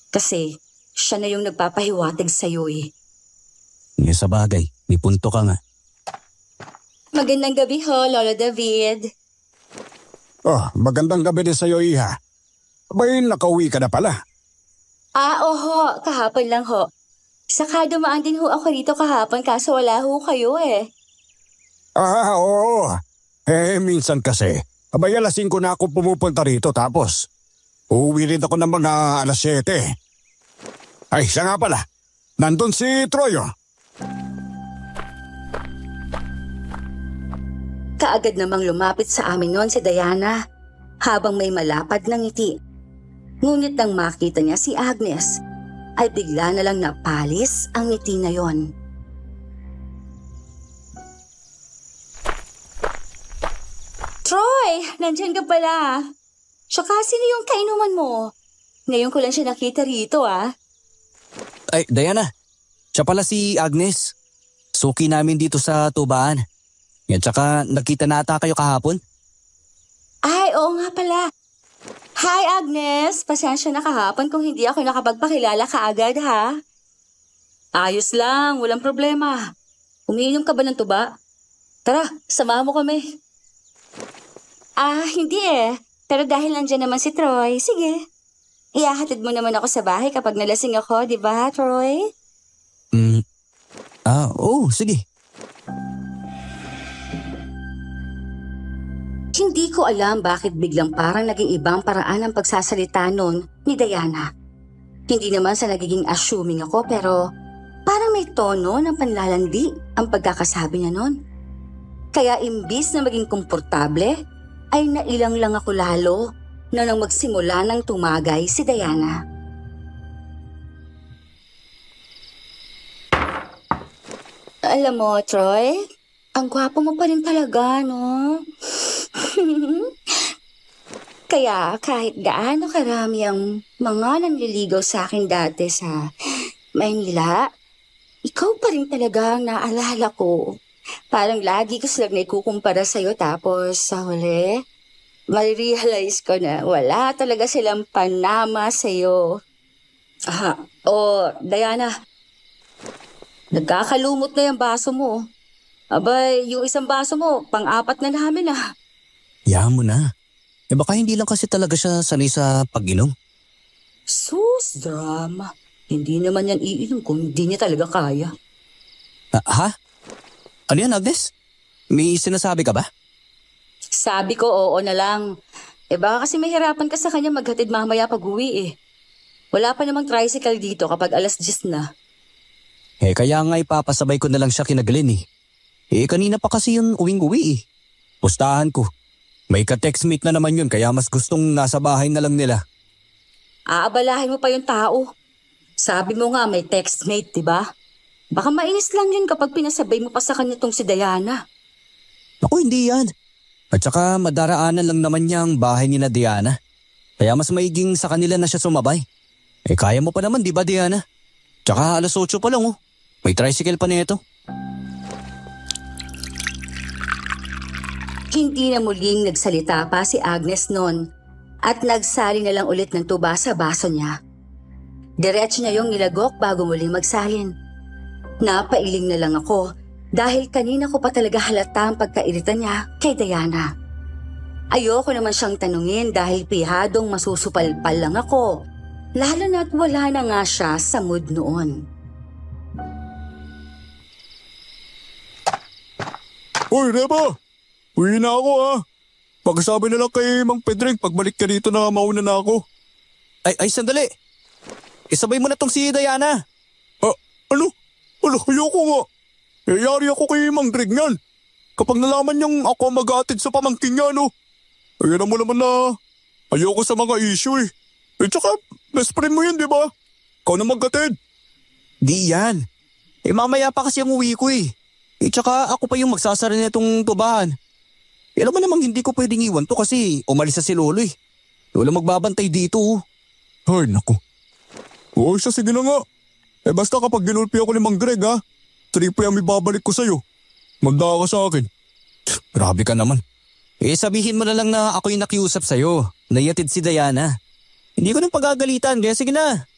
Kasi, siya na yung nagpapahiwatig sa'yo eh. Sa bagay, may punto ka nga. Magandang gabi ho, Lolo David. Oh, magandang gabi din sa'yo, Iha. Abay, nakauwi ka na pala. Oho, kahapon lang ho. Saka dumaan din ho ako rito kahapon kaso wala ho kayo eh. Oo. Minsan kasi, abay alas 5 na ako pumupunta rito tapos uuwi rin ako ng mga alas 7. Ay, siya nga pala. Nandun si Troyo. Kaagad namang lumapit sa amin noon si Diana habang may malapad ng ngiti. Ngunit nang makita niya si Agnes, ay bigla na lang napalis ang ngiti na yon. Troy! Nandyan ka pala. Tsaka sino yung kainuman mo? Ngayon ko lang siya nakita rito Ay, Diana. Siya pala si Agnes. Suki namin dito sa tubaan. Yan, tsaka nakita na ata kayo kahapon. Ay, oo nga pala. Hi Agnes! Pasensya na kahapon kung hindi ako nakapagpakilala kaagad ha. Ayos lang, walang problema. Umiinom ka ba ng tuba? Tara, samahan mo kami. Hindi eh. Pero dahil nandiyan naman si Troy, sige. Ihahatid mo naman ako sa bahay kapag nalasing ako, di ba, Troy? Oo, sige. Hindi ko alam bakit biglang parang naging ibang paraan ang pagsasalita nun ni Diana. Hindi naman sa nagiging assuming ako pero parang may tono ng panlalandi ang pagkakasabi niya nun. Kaya imbis na maging komportable, ay nailang lang ako lalo na nang magsimula ng tumagay si Diana. Alam mo, Troy, ang gwapo mo pa rin talaga, no? Kaya kahit gaano karami ang mga nanliligaw sa akin dati sa Maynila, ikaw pa rin talaga ang naalala ko. Parang lagi ko silang naikukumpara sa'yo tapos sa huli, marirealize ko na wala talaga silang panama sa'yo. Diana, nagkakalumot na yung baso mo. Abay, yung isang baso mo, pang-apat na namin Yaman mo na. Baka hindi lang kasi talaga siya sanay sa pag-inom. Sus, drama. Hindi naman yan iinom kung hindi niya talaga kaya. Ha? Ano yan, Agnes? May sinasabi ka ba? Sabi ko oo na lang. Baka kasi mahirapan ka sa kanya maghatid mamaya pag-uwi Wala pa namang tricycle dito kapag alas 10 na. Kaya nga ipapasabay ko na lang siya kina Glenn kanina pa kasi yun uwing-uwi Pustahan ko. May ka-textmate na naman yun kaya mas gustong nasa bahay na lang nila. Aabalahin mo pa yung tao. Sabi mo nga may textmate, diba? Baka mainis lang yun kapag pinasabay mo pa sa kanya tong si Diana. Naku, hindi yan. At saka madaraanan lang naman niya ang bahay ni na Diana. Kaya mas maiging sa kanila na siya sumabay. Kaya mo pa naman, di ba Diana? Tsaka alas 8 pa lang May tricycle pa nito. Hindi na muling nagsalita pa si Agnes noon at nagsali na lang ulit ng tuba sa baso niya. Diretso niya yung nilagok bago muling magsalin. Napailing na lang ako dahil kanina ko pa talaga halata ang pagkairita niya kay Diana. Ayoko naman siyang tanungin dahil pihadong masusupalpal lang ako, lalo na't wala na nga siya sa mood noon. Uy, Reba! Uwi na ako ha. Pagkasabi na lang kay Mang Pedring pagbalik ka dito na mauna na ako. Ay, sandali. Isabay mo na tong si Diana. Ano? Ayoko nga. Yari ako kay Mang Greg niyan. Kapag nalaman niyang ako mag-aatid sa pamangkin niya, no? Ayan mo naman na ayoko sa mga issue eh. Tsaka, best friend mo yun, di ba? Ikaw na mag-atid. Di yan. Mamaya pa kasi ang uwi ko eh. Tsaka ako pa yung magsasara nitong tubahan. Alam mo namang hindi ko pwedeng iwan to kasi umalis na si Lolo eh. Lolo magbabantay dito oh. Ay, naku. Oo, siya, sige na nga. Basta kapag ginulpi ako ni Mang Greg, ha? 3 pa yung ibabalik ko sa'yo. Magdaka ka sa akin. Grabe ka naman. Sabihin mo na lang na ako yung nakiusap sa'yo. Naiatid si Diana. Hindi ko nang pagagalitan kaya sige na.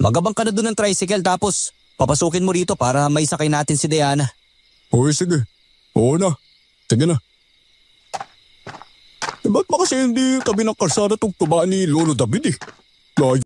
Magabang ka na doon ng tricycle tapos papasukin mo rito para maisakay natin si Diana. Uy, sige. Oo na. Sige na. Ba't ba kasi hindi tabi ng kalsada tong tubaan ni Lolo David eh? Layo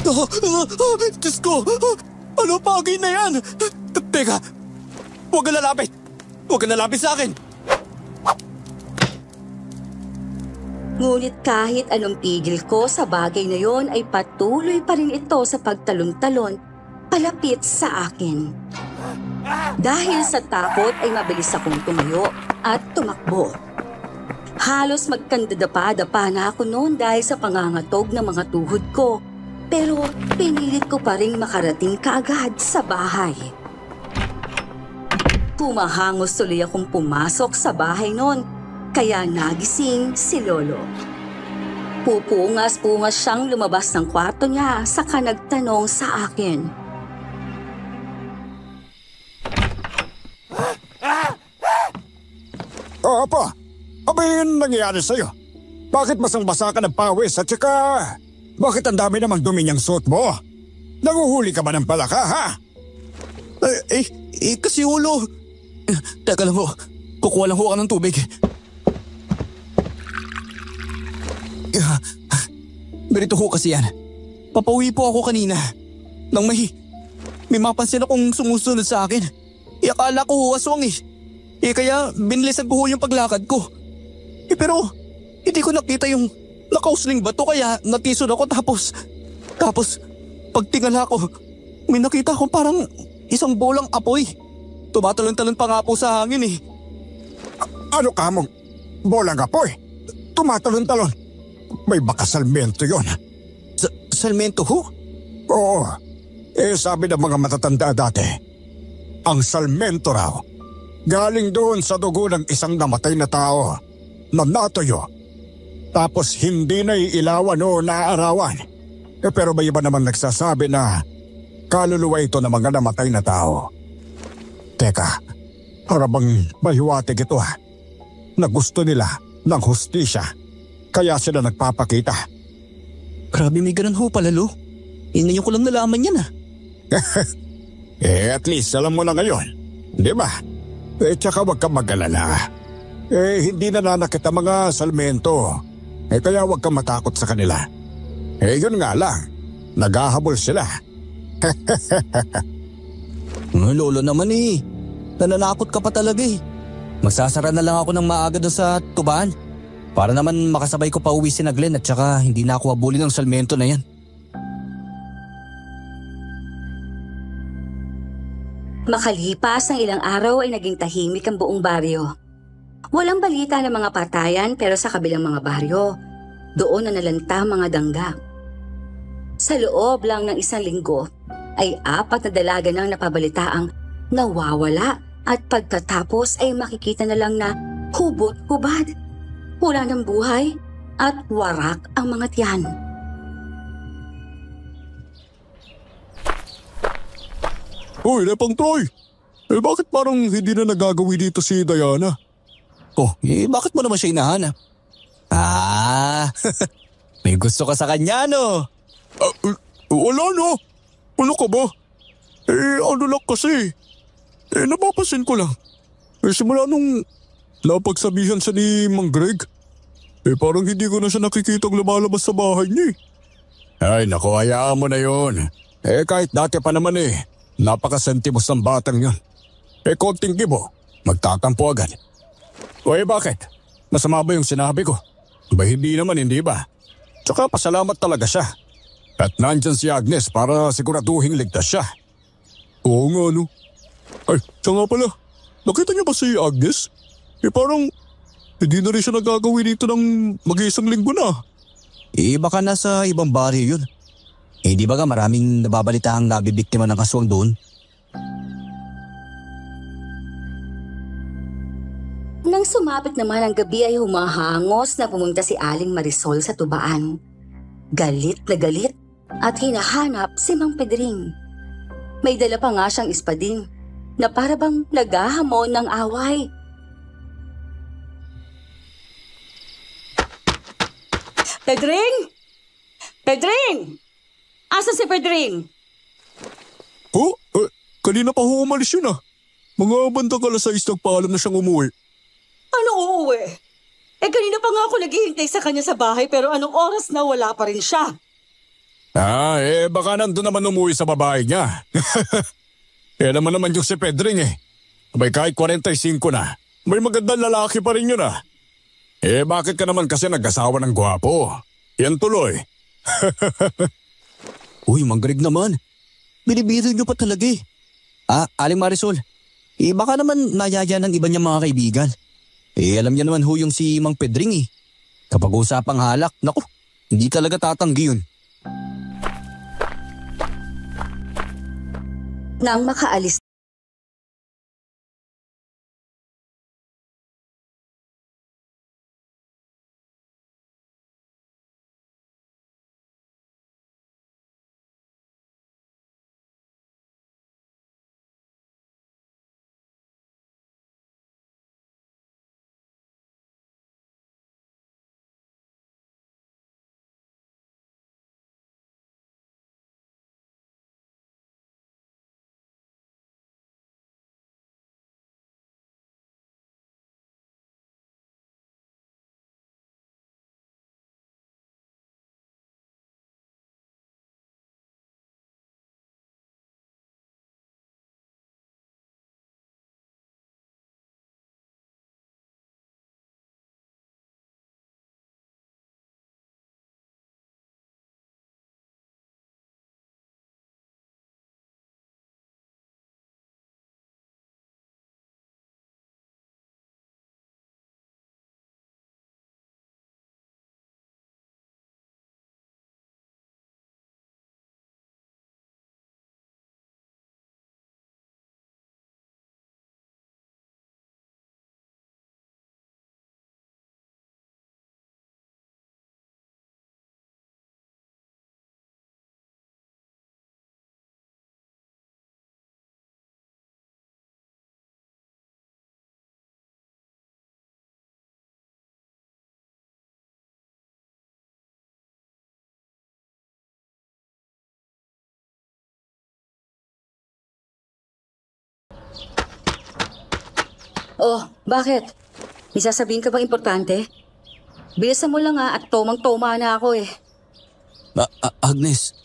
Diyos ko! Ano pagi na yan? Teka, huwag ka lalapit! Huwag ka lalapit sa akin! Ngunit kahit anong pigil ko sa bagay na yon ay patuloy pa rin ito sa pagtalon-talon palapit sa akin. Dahil sa takot ay mabilis akong tumayo at tumakbo. Halos magkandadapa-dapa na ako noon dahil sa pangangatog ng mga tuhod ko. Pero pinilit ko pa rin makarating kaagad sa bahay. Pumahangos tuloy akong pumasok sa bahay noon, kaya nagising si Lolo. Pupungas-pungas siyang lumabas ng kwarto niya saka nagtanong sa akin. Apa, ano yung nangyayari sa'yo? Bakit basang-basa ka ng pawis at saka bakit ang dami namang dumi niyang suot mo? Nanguhuli ka ba ng palaka, ha? Kasi ulo. Teka lang ho, kukuha lang ho ka ng tubig. Ganito ho kasi yan. Papauwi po ako kanina. Nang may mapansin akong sumusunod sa akin. Akala ko ho aswang eh. Kaya binilisan ko ho yung paglakad ko. Pero hindi ko nakita yung nakausling bato kaya natison ako tapos pagtingala ko, may nakita ko parang isang bolang apoy. Tumatalon-talon pa nga po sa hangin eh. Ano ka mong bolang apoy? Tumatalon-talon. May baka salmento yon. Salmento ho? Oo. Sabi ng mga matatanda dati, ang salmento raw, galing doon sa dugo ng isang namatay na tao na natuyo. Tapos hindi na iilawan o naaarawan. Pero may iba naman nagsasabi na kaluluwa ito ng mga namatay na tao. Teka, para bang mahiwatig ito na gusto nila ng hustisya. Kaya sila nagpapakita. Grabe may ganun ho pala lo. Ngayon ko lang nalaman yan At least alam mo na ngayon. Di ba? Tsaka wag kang mag-alala. Hindi nananakit ang mga salmento. Kaya wag kang matakot sa kanila. Yun nga lang. Naghahabol sila. Lolo naman eh. Nananakot ka pa talaga eh. Magsasara na lang ako ng maaga doon sa tubahan. Para naman makasabay ko pa uwi si Glenn at saka hindi na ako habulin ng salmento na yan. Makalipas ng ilang araw ay naging tahimik ang buong baryo. Walang balita ng mga patayan pero sa kabilang mga baryo, doon na nalanta mga dangga. Sa loob lang ng isang linggo ay 4 na dalaga nang napabalitaang nawawala at pagkatapos ay makikita na lang na hubot-hubad. Wala ng buhay at warak ang mga tiyan. Uy, Lepang Troy! Bakit parang hindi na nagagawi dito si Diana? Bakit mo naman siya hinahanap? May gusto ka sa kanya no? Wala no. Ano ka ba? Ano lang kasi. Napapansin ko lang. Simula nung napagsabihan siya ni Mang Greg, parang hindi ko na siya nakikitang lumalabas sa bahay niya. Ay naku, hayaan mo na yun. Kahit dati pa naman napakasentimos ng batang yun. Konting gibo, magtatampo agad. Bakit? Masama ba yung sinabi ko? Hindi naman, hindi ba? Tsaka pasalamat talaga siya. At nandyan si Agnes para siguraduhin ligtas siya. Oo nga no. Ay, siya nga pala. Nakita niyo ba si Agnes? Parang hindi na rin siya nagagawi dito ng mag-iisang linggo na. Baka nasa ibang baryo yun. Di ba ka maraming nababalitaang nabibiktima ng aswang doon? Nang sumapit naman ang gabi ay humahangos na pumunta si Aling Marisol sa tubaan. Galit na galit at hinahanap si Mang Pedring. May dala pa nga siyang ispading na para bang naghahamon ng away. Pedring! Pedring! Asa si Pedring? Kanina pa umalis yun Mga bandang alas-6 nagpaalam na siyang umuwi. Ano uuwi? Kanina pa nga ako naghihintay sa kanya sa bahay pero anong oras na wala pa rin siya? Baka nandun naman umuwi sa babae niya. Naman yung si Pedring eh. May kahit 45 na. May magandang lalaki pa rin yun ah. Bakit ka naman kasi nag-asawa ng gwapo? Yan tuloy. Uy, Mang Greg naman. Binibiro niyo pa talaga eh. Aling Marisol, baka naman nayaya ng iba niyang mga kaibigan. Alam niya naman ho yung si Mang Pedring eh. Kapag usapang halak, naku, hindi talaga tatanggi yun. Nang makaalis Oh, bakit? May sasabihin ka bang importante? Bilisan mo lang at tomang-toma na ako eh. Agnes,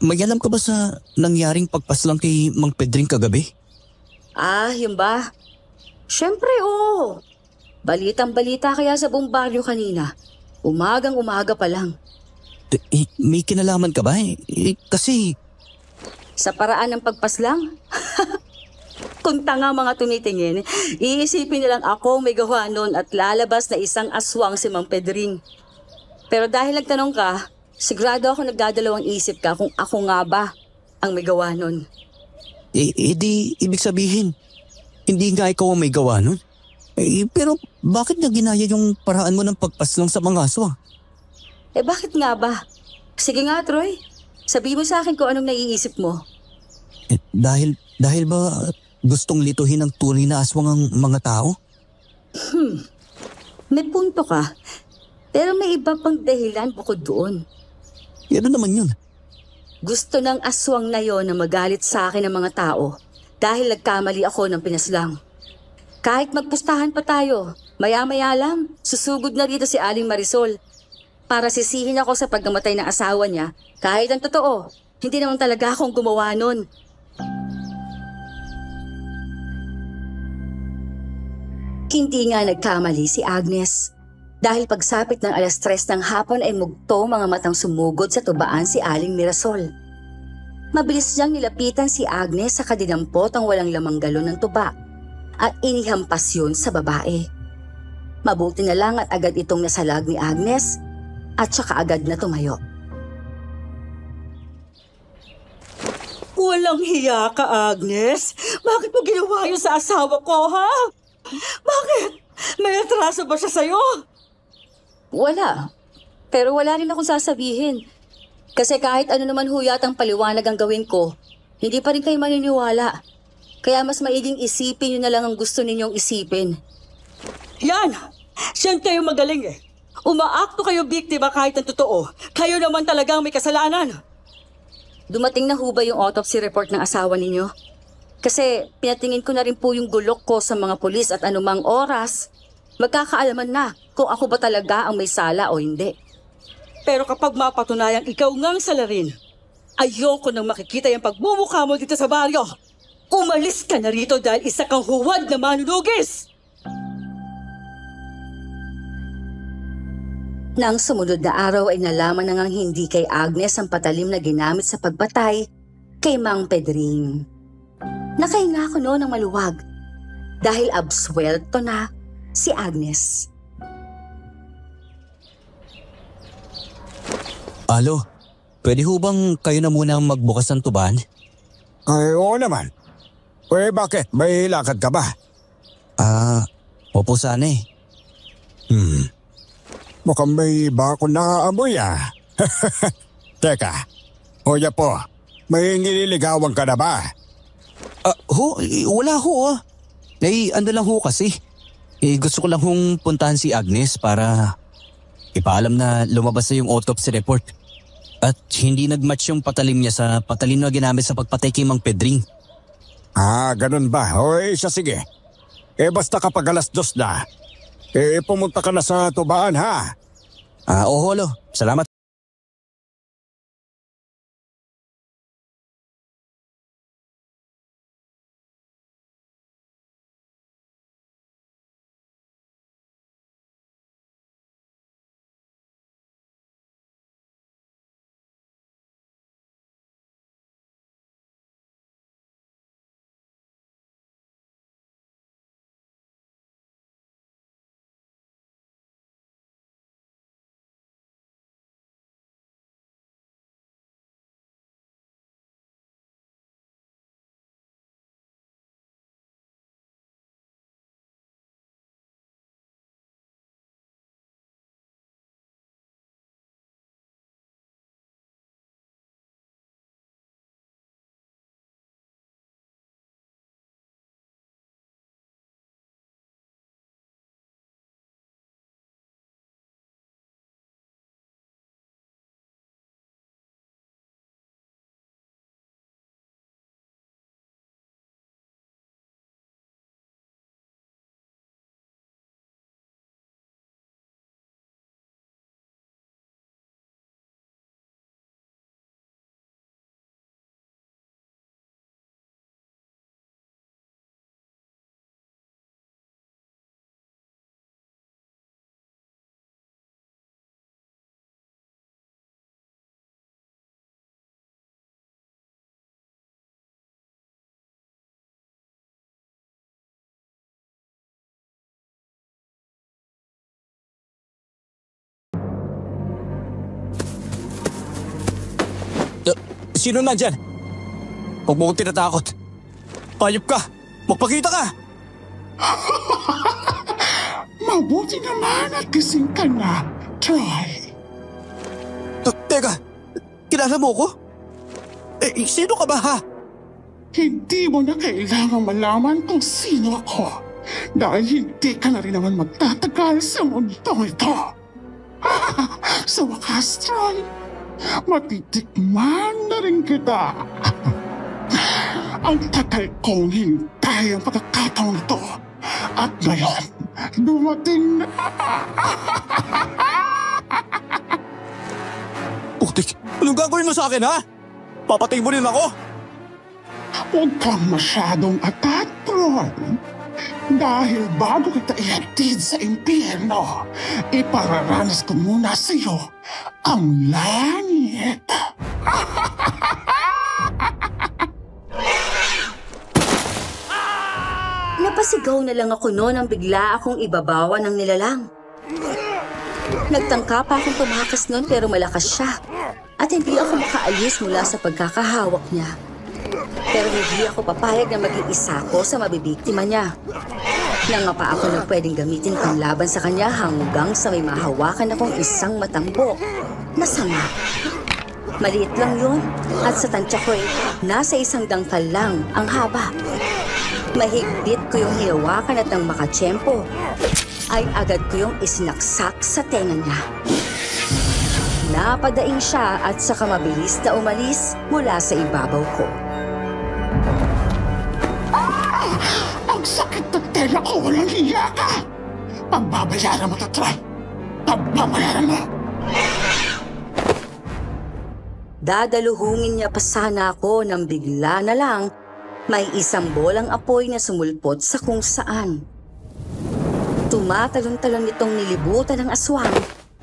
may alam ka ba sa nangyaring pagpaslang kay Mang Pedring kagabi? Yun ba? Syempre, oo. Balitang-balita kaya sa buong baryo kanina. Umagang-umaga pa lang. May kinalaman ka ba? Kasi... Sa paraan ng pagpaslang? Kung tanga mga tumitingin, iisipin nilang ako may gawa nun at lalabas na isang aswang si Mang Pedring. Pero dahil nagtanong ka, sigurado ako nagdadalawang isip ka kung ako nga ba ang may gawa nun. Di ibig sabihin, hindi nga ikaw ang may gawa nun? Pero bakit na ginaya yung paraan mo ng pagpaslang sa mga aswang? Bakit nga ba? Sige nga, Troy. Sabihin mo sa akin kung anong naiisip mo. Dahil ba gustong lituhin ng tunay na aswang ang mga tao? May punto ka. Pero may iba pang dahilan bukod doon. Ano naman yun? Gusto ng aswang na yon na magalit sa akin ng mga tao dahil nagkamali ako ng pinaslang. Kahit magpustahan pa tayo, maya-maya lang, susugod na dito si Aling Marisol para sisihin ako sa pagkamatay ng asawa niya kahit ang totoo, hindi naman talaga akong gumawa nun. Hindi nga nagkamali si Agnes. Dahil pagsapit ng 3:00 ng hapon ay mugto mga matang sumugod sa tubaan si Aling Mirasol. Mabilis niyang nilapitan si Agnes sa kadinampot ang walang lamang galon ng tuba at inihampas yun sa babae. Mabuti na lang at agad itong nasalag ni Agnes at saka agad na tumayo. Walang hiya ka, Agnes. Bakit mo ginawa yun sa asawa ko, ha? Bakit? May atraso ba siya sa'yo? Wala. Pero wala rin akong sasabihin. Kasi kahit ano naman huyatang paliwanag ang gawin ko, hindi pa rin kayo maniniwala. Kaya mas maiging isipin nyo na lang ang gusto ninyong isipin. Yan! Siyan kayo magaling eh. Umaakto kayo biktima kahit ang totoo. Kayo naman talagang may kasalanan. Dumating na ho ba yung autopsy report ng asawa ninyo? Kasi pinatingin ko na rin po yung gulok ko sa mga pulis at anumang oras, magkakaalaman na kung ako ba talaga ang may sala o hindi. Pero kapag mapatunayang ikaw ngang salarin, ayoko nang makikita yung pagmumukha mo dito sa baryo. Umalis ka na rito dahil isa kang huwad na manunugis! Nang sumunod na araw ay nalaman na ngang hindi kay Agnes ang patalim na ginamit sa pagpatay kay Mang Pedring. Nakahinga ako noon ng maluwag dahil absuelto na si Agnes. Alo, pwede ho bang kayo na muna ang magbukas ng tuban? Ay, oo naman. Bakit? May lakad ka ba? Opo sana eh. Mukhang may bako nakaamoy Teka, Hoya po, may nililigawan ka na ba? Wala ho ano lang ho kasi. Gusto ko lang hong puntahan si Agnes para ipaalam na lumabas na yung autopsy report. At hindi nagmatch yung patalim niya sa patalim na ginamit sa pagpatay kay Mang Pedring. Ganun ba? Siya sige. Basta kapag 2:00 na, pumunta ka na sa tubaan ha. Oo, Lolo. Salamat. Sino nandyan? Huwag mo kong tinatakot. Hayop ka! Magpakita ka! Mabuti naman at gising ka na, Troy. Teka, kilala mo ko? Sino ka ba ha? Hindi mo na kailangang malaman kung sino ako dahil hindi ka na rin naman magtatagal sa mundong ito. Sa wakas, Troy, matitikman na rin kita. Ang tagal kong hintay ang pagkakataon ito at ngayon, dumating na. Putik, anong gagawin mo sa akin ha? Papatay mo rin ako? Huwag kang masyadong atat, Troy. Dahil bago kita ihatid sa impyerno, ipararanas ko muna sa iyo ang langit. Napasigaw na lang ako noon nang bigla akong ibabawa ng nilalang. Nagtangka pa akong tumakas noon pero malakas siya at hindi ako makaalis mula sa pagkakahawak niya. Pero hindi ako papayag na maging isa ko sa mabibiktima niya. Nangapa ako na pwedeng gamitin panlaban sa kanya hanggang sa may mahawakan akong isang matambok na sanga. Maliit lang yun at sa tansya ko'y nasa isang dangkal lang ang haba. Mahigpit ko yung hinawakan at nang makatsyempo ay agad ko yung isinaksak sa tenga niya. Napadaing siya at saka mabilis na umalis mula sa ibabaw ko. Ang sakit ng tela ko, walang hiya ka! Pagbabayaran mo to, Troy! Pagbabayaran mo! Dadaluhungin niya pa sana ako nang bigla na lang may isang bolang apoy na sumulpot sa kung saan. Tumatalon-talon nitong nilibutan ng aswang,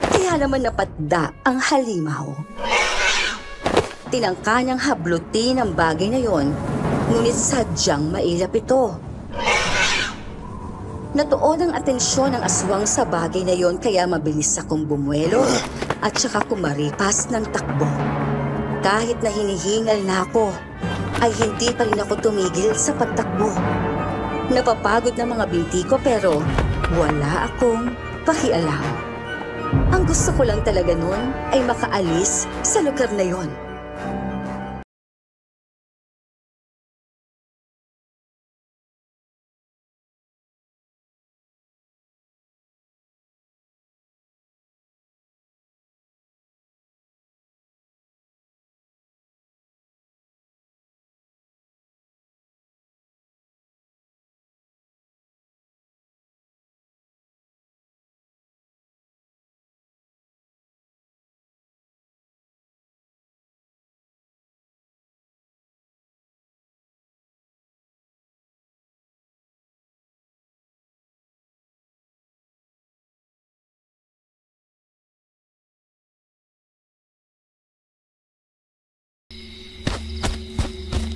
kaya naman napadda ang halimaw. Tinangka niyang hablutin ang bagay na yon, ngunit sadyang mailap ito. Natuon ang atensyon ng aswang sa bagay na yon, kaya mabilis akong bumuelo at saka kumaripas ng takbo. Kahit na hinihingal na ako, ay hindi pa rin ako tumigil sa pagtakbo. Napapagod na mga binti ko pero wala akong pakialam. Ang gusto ko lang talaga nun ay makaalis sa lugar na yon.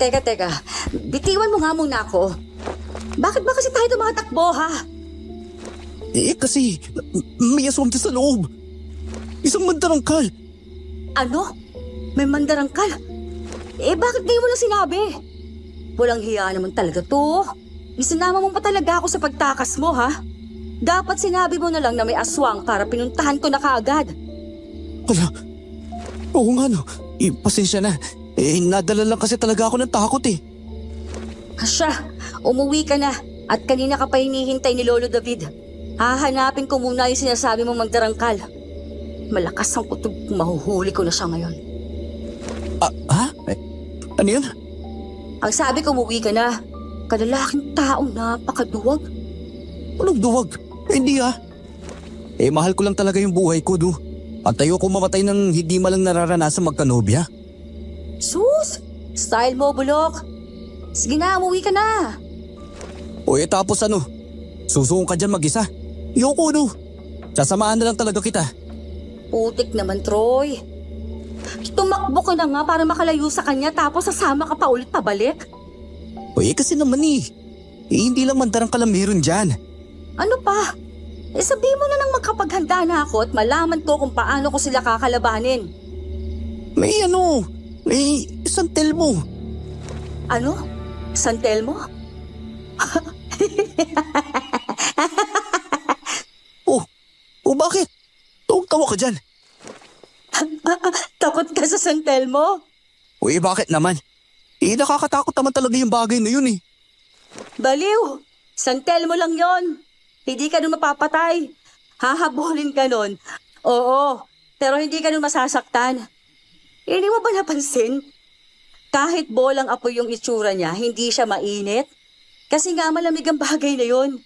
Teka. Bitiwan mo nga muna ako. Bakit ba kasi tayo tumatakbo, ha? Kasi may aswang sa loob. Isang mandarangkal. Ano? May mandarangkal? Bakit ngayon mo lang sinabi? Walang hiya naman talaga to. Isinama mo pa talaga ako sa pagtakas mo, ha? Dapat sinabi mo na lang na may aswang para pinuntahan ko na kaagad. Wala. Oo nga no. Pasensya na. Nadala lang kasi talaga ako ng takot eh. Asya, umuwi ka na at kanina ka pa hinihintay ni Lolo David. Hahanapin ko muna yung sinasabi mong magdarangkal. Malakas ang kutob kung mahuhuli ko na siya ngayon. Ano yun? Ang sabi ko, umuwi ka na. Kalalaking taong napakaduwag. Anong duwag? Hindi mahal ko lang talaga yung buhay ko, do. At ayoko mamatay ng hindi malang nararanasan magkanobya. Sus! Style mo, bulok. Sige na, umuwi ka na. Tapos ano? Susuong ka dyan mag-isa. Yoko, do. Sasamahan na lang talaga kita. Putik naman, Troy. Tumakbo ka na nga para makalayo sa kanya tapos sasama ka pa ulit pabalik. Kasi naman hindi lang mandarangkal ang meron dyan. Ano pa? Sabihin mo na nang magkapaghanda na ako at malaman ko kung paano ko sila kakalabanin. May San Telmo. Ano? San Telmo? Bakit? Tawa ka dyan. Takot ka sa San Telmo? Bakit naman? Nakakatakot naman talaga yung bagay na yun eh. Baliw! San Telmo lang yon. Hindi ka nun mapapatay. Hahabulin ka nun. Oo, pero hindi ka nun masasaktan. Hindi mo ba napansin? Kahit bolang apoy yung itsura niya, hindi siya mainit. Kasi nga malamig ang bagay na yon.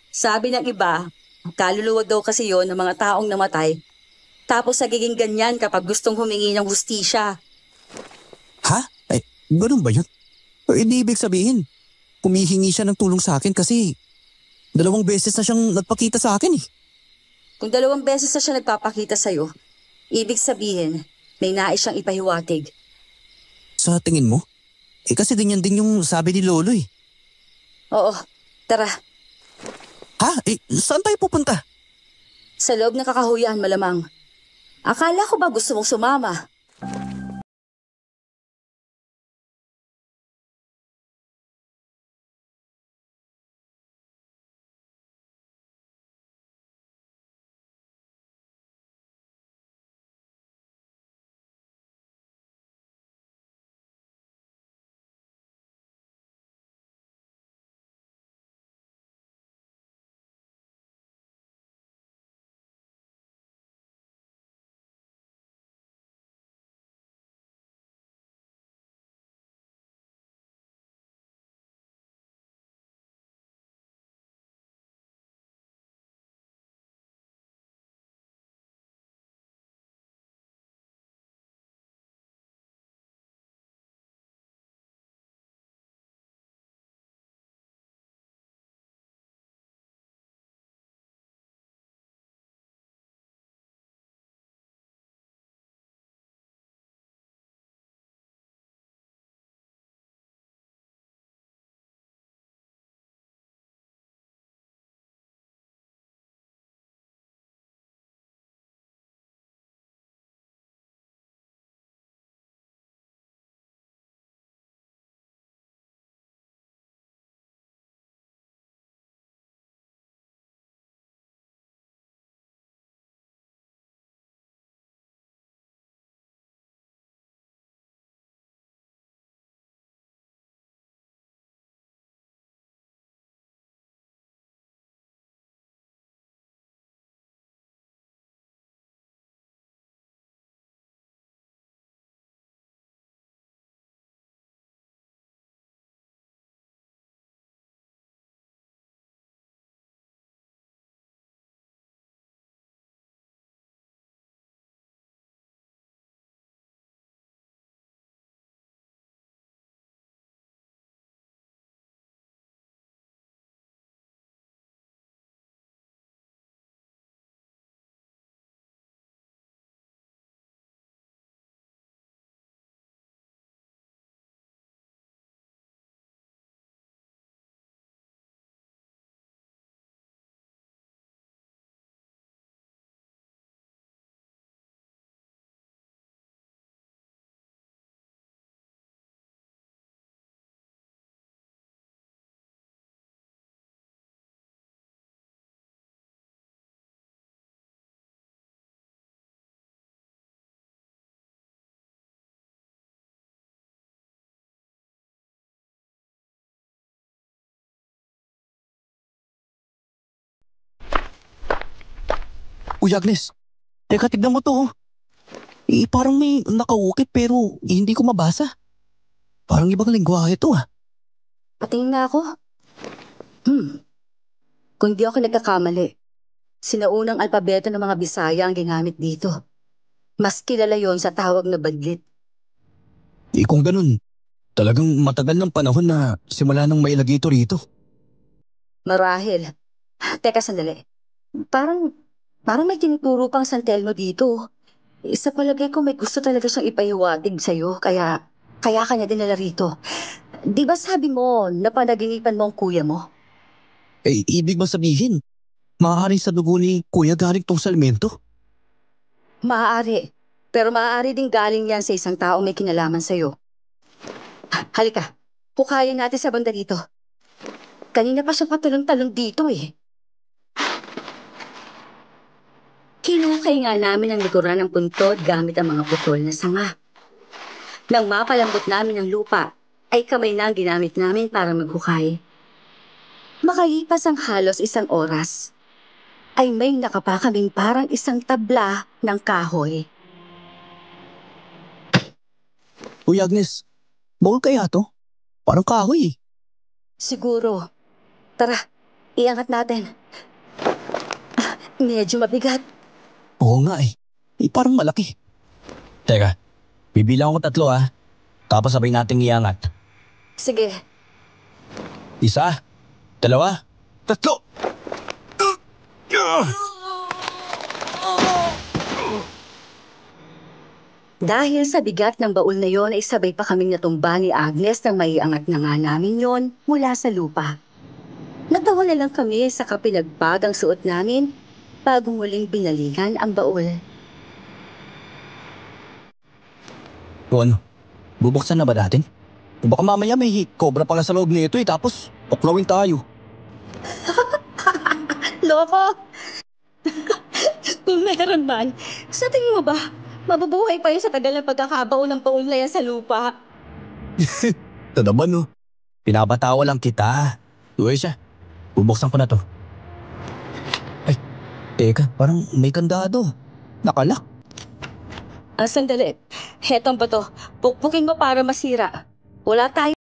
Sabi ng iba, kaluluwa daw kasi yon ng mga taong namatay. Tapos nagiging ganyan kapag gustong humingi ng hustisya. Ha? Ganun ba yun? Hindi ibig sabihin, humihingi siya ng tulong sa akin kasi 2 beses na siyang nagpakita sa akin eh. Kung 2 beses na siya nagpapakita sa'yo, ibig sabihin, may nais siyang ipahiwatig. Sa tingin mo? Kasi ganyan din yung sabi ni Lolo eh. Oo, tara. Ha? Saan tayo pupunta? Sa loob ng kakahuyan malamang. Akala ko ba gusto mong sumama? Uy, Agnes. Teka, tignan mo to. Parang may nakaukit pero hindi ko mabasa. Parang ibang lingwahe to ah. Patingin nga ako. Kung di ako nagkakamali, sinaunang alpabeto ng mga Bisaya ang ginamit dito. Mas kilala yon sa tawag na badlit. Kung ganun, talagang matagal ng panahon na simula nang mailagay ito rito. Marahil. Teka sandali. Parang, parang may tinuturo pang San Telmo dito. Sa palagay ko may gusto talaga siyang ipahiwatig sa'yo, kaya ka niya dinala rito. Di ba sabi mo, napanaginipan mo ang kuya mo? Ibig ba sabihin, maaaring sa dugo ni Kuya galing tong salmento? Maaari. Pero maaari din galing yan sa isang tao may kinalaman sa'yo. Halika, hukayin natin sa banda dito. Kanina pa siya patalong-talong dito eh. Kinukay nga namin ang likuran ng puntod gamit ang mga putol na sanga. Nang mapalambot namin ang lupa, ay kamay na ang ginamit namin para maghukay. Makalipas ang halos 1 oras, ay may nakapa kaming parang isang tabla ng kahoy. Uy, Agnes, bawal kaya to? Parang kahoy eh. Siguro. Tara, iangat natin. Medyo mabigat. Oo nga eh. Parang malaki. Teka, bibilang ko 3 ah. Tapos sabay nating iangat. Sige, 1, 2, 3. dahil sa bigat ng baul na yon ay sabay pa kaming natumba ni Agnes nang maiangat na nga namin yon mula sa lupa. Natawa na lang kami sa kapinagbagang suot namin bago muling binalikan ang baul. O ano, bubuksan na ba natin? O baka mamaya may cobra pala sa loob nito eh tapos uklawin tayo. Loko! Kung meron man, sa tingin mo ba, mabubuhay pa yun sa tagal ng pagkakabao ng baul na yan sa lupa? Ito naman no. Pinapatawa lang kita. Uy siya, bubuksan ko na to. Ay, teka, parang may kandado. Nakalak. Sandali. Hetong ba to? Pukpukin mo para masira. Wala tayo.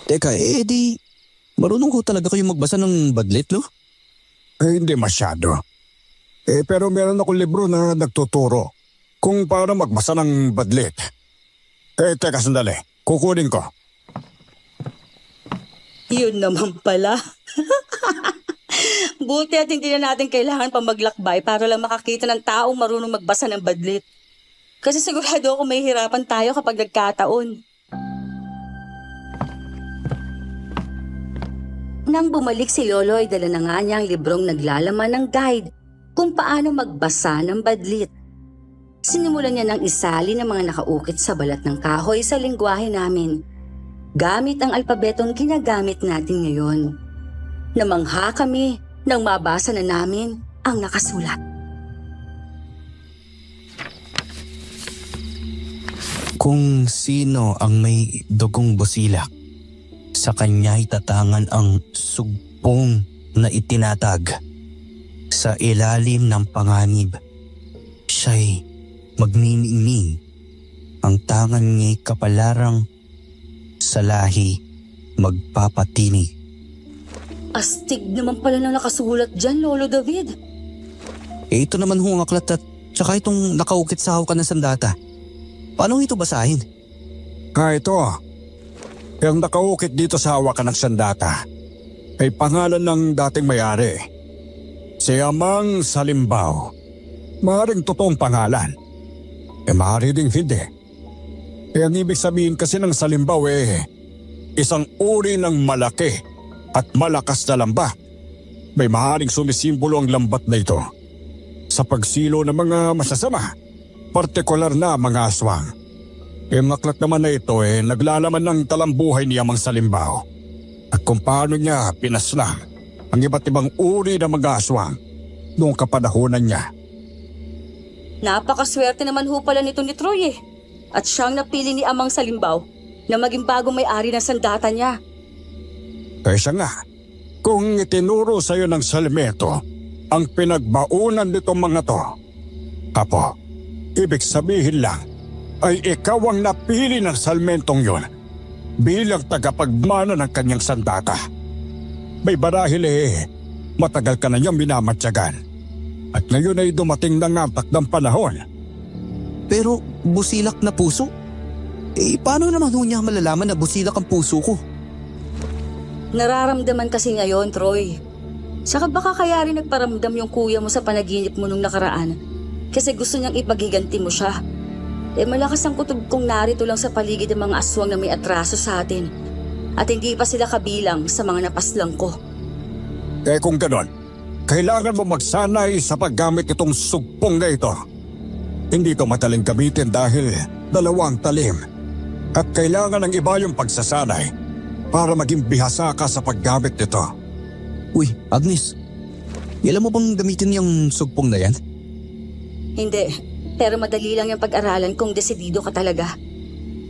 Teka, di marunong ko talaga kayo magbasa ng badlit, lo? Hindi masyado. Pero meron akong libro na nagtuturo kung paano magbasa ng badlit. Teka sandali. Kukunin ko. Yun naman pala. Buti at hindi na natin kailangan pa maglakbay para lang makakita ng taong marunong magbasa ng badlit. Kasi sigurado ako may hirapan tayo kapag nagkataon. Nang bumalik si Lolo ay dala na nga niya ang librong naglalaman ng guide kung paano magbasa ng badlit. Sinimulan niya ng isali ng mga nakaukit sa balat ng kahoy sa lingwahe namin, gamit ang alpabetong ginagamit natin ngayon. Namangha kami nang mabasa na namin ang nakasulat. Kung sino ang may dugong busilak, sa kanya itatangan ang sugpong na itinatag. Sa ilalim ng panganib, siya'y magniningning. Ang tangan niya'y kapalarang sa lahi magpapatinig. Astig naman pala na nakasulat dyan, Lolo David. Ito naman ho ang aklat at tsaka itong nakaukit sa hawakan ng sandata. Paano ito basahin? Ito. Yung nakaukit dito sa hawakan ng sandata ay pangalan ng dating may-ari. Si Amang Salimbao. Maaaring totoong pangalan. Maaari ding hindi. Ang ibig sabihin kasi ng Salimbao isang uri ng malaki at malakas na lamba. May maaaring sumisimbolo ang lambat na ito sa pagsilo ng mga masasama, partikular na mga aswang. Ang aklat naman na ito naglalaman ng talambuhay ni Amang Salimbao at kung paano niya pinaslang ang iba't ibang uri ng mga aswang noong kapanahunan niya. Napakaswerte naman ho pala nito ni Troy At siyang napili ni Amang Salimbao na maging bagong may-ari ng sandata niya. Kaysa nga, kung itinuro sa iyo ng Salmeto ang pinagbaunan nitong mga to, Apo, ibig sabihin lang ay ikaw ang napili ng Salmentong yon bilang tagapagmana ng kanyang sandata. May barahil matagal ka na niyang minamatyagan at ngayon ay dumating na nga ng panahon. Pero busilak na puso? Paano naman ho niya malalaman na busilak ang puso ko? Nararamdaman kasi ngayon, Troy. Saka baka kaya rin nagparamdam yung kuya mo sa panaginip mo nung nakaraan kasi gusto niyang ipagiganti mo siya. Malakas ang kutob kong narito lang sa paligid ng mga aswang na may atraso sa atin at hindi pa sila kabilang sa mga napaslang ko. Kung ganon, kailangan mo magsanay sa paggamit itong sugpong na ito. Hindi ito madaling gamitin dahil dalawang talim at kailangan ng iba yung pagsasanay para maging bihasa ka sa paggamit nito. Uy, Agnes, alam mo bang gamitin yung sugpong na yan? Hindi, pero madali lang yung pag-aralan kung desidido ka talaga.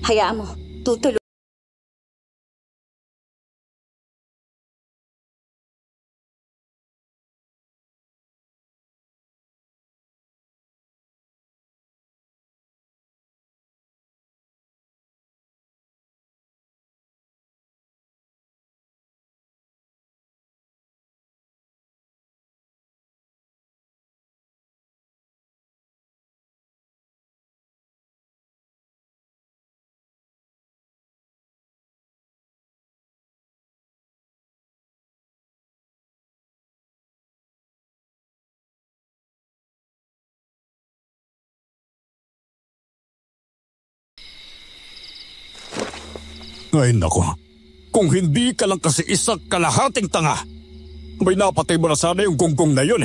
Hayaan mo, tutuloy. Ay nako, kung hindi ka lang kasi isang kalahating tanga, may napatay mo na sana yung gonggong na yun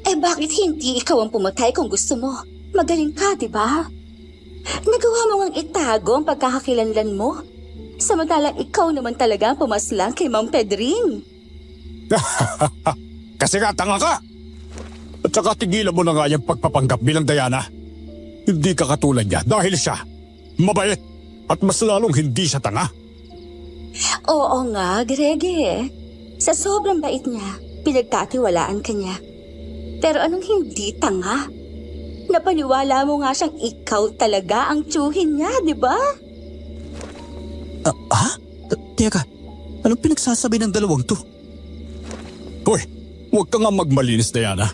Bakit hindi ikaw ang pumatay kung gusto mo? Magaling ka, di ba? Nagawa mo ngang itago ang pagkakakilanlan mo. Samantalang ikaw naman talaga ang pumaslang kay Ma'am Pedring. Kasi nga tanga ka! At saka tigilan mo na nga yung pagpapanggap bilang Diana. Hindi ka katulad niya dahil siya mabait at mas lalong hindi siya tanga. Oo nga, Grege. Sa sobrang bait niya, pinagkatiwalaan ka niya. Pero anong hindi tanga? Napaniwala mo nga siyang ikaw talaga ang tiyuhin niya, di ba? Teka, anong pinagsasabi ng dalawang to? Hoy, huwag ka nga magmalinis, Diana.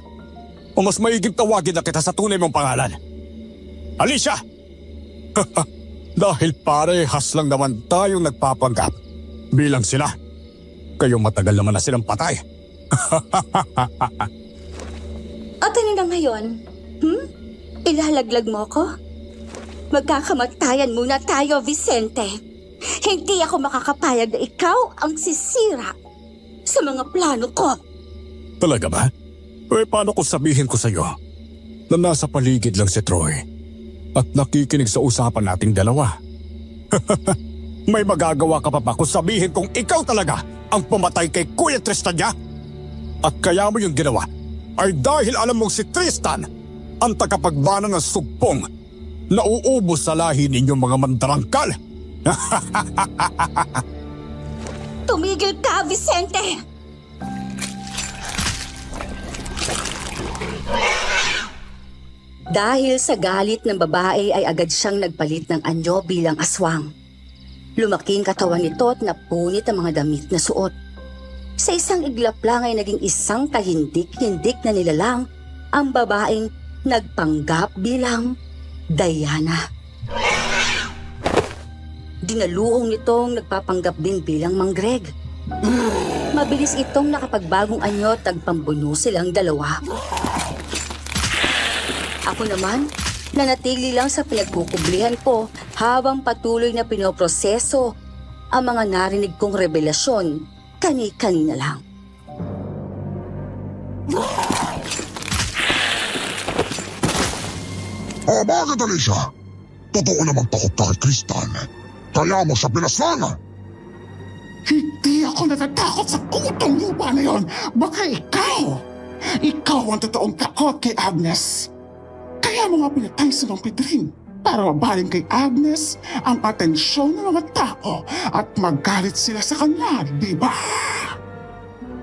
O mas maiging tawagin na kita sa tunay mong pangalan. Alicia! Dahil parehas lang naman tayong nagpapanggap. Bilang sila, kayong matagal naman na silang patay. At ano na ngayon? Ilalaglag mo ko? Magkakamatayan muna tayo, Vicente. Hindi ako makakapayag na ikaw ang sisira sa mga plano ko. Talaga ba? Paano kung sabihin ko sa'yo na nasa paligid lang si Troy at nakikinig sa usapan nating dalawa? May magagawa ka pa ba kung sabihin kung ikaw talaga ang pumatay kay Kuya Tristan niya? At kaya mo yung ginawa ay dahil alam mong si Tristan ang tagapagbana ng sugpong na uubos sa lahi ninyong mga mandarangkal. Tumigil ka, Vicente! Dahil sa galit ng babae ay agad siyang nagpalit ng anyo bilang aswang. Lumaking katawan nito at napunit ang mga damit na suot. Sa isang iglap lang ay naging isang kahindik-hindik na nilalang ang babaeng nagpanggap bilang Diana. Dinaluhong nitong nagpapanggap din bilang Mang Greg. Mabilis itong nakapagbagong anyo at nagpambuno silang dalawa. Ako naman, nanatili lang sa pinagkukublihan ko habang patuloy na pinoproseso ang mga narinig kong revelasyon kani-kanina lang. Bakit, Alicia? Totoo namang takot ka kay Tristan. Kaya mo siya pinaslang. Hindi ako natatakot sa kutong lupa na yon. Baka ikaw. Ikaw ang totoong takot kay Agnes. Kaya mo nga pinatay si Mang Pedring para mabaling kay Agnes ang atensyon ng mga tao at magalit sila sa kanya, di ba?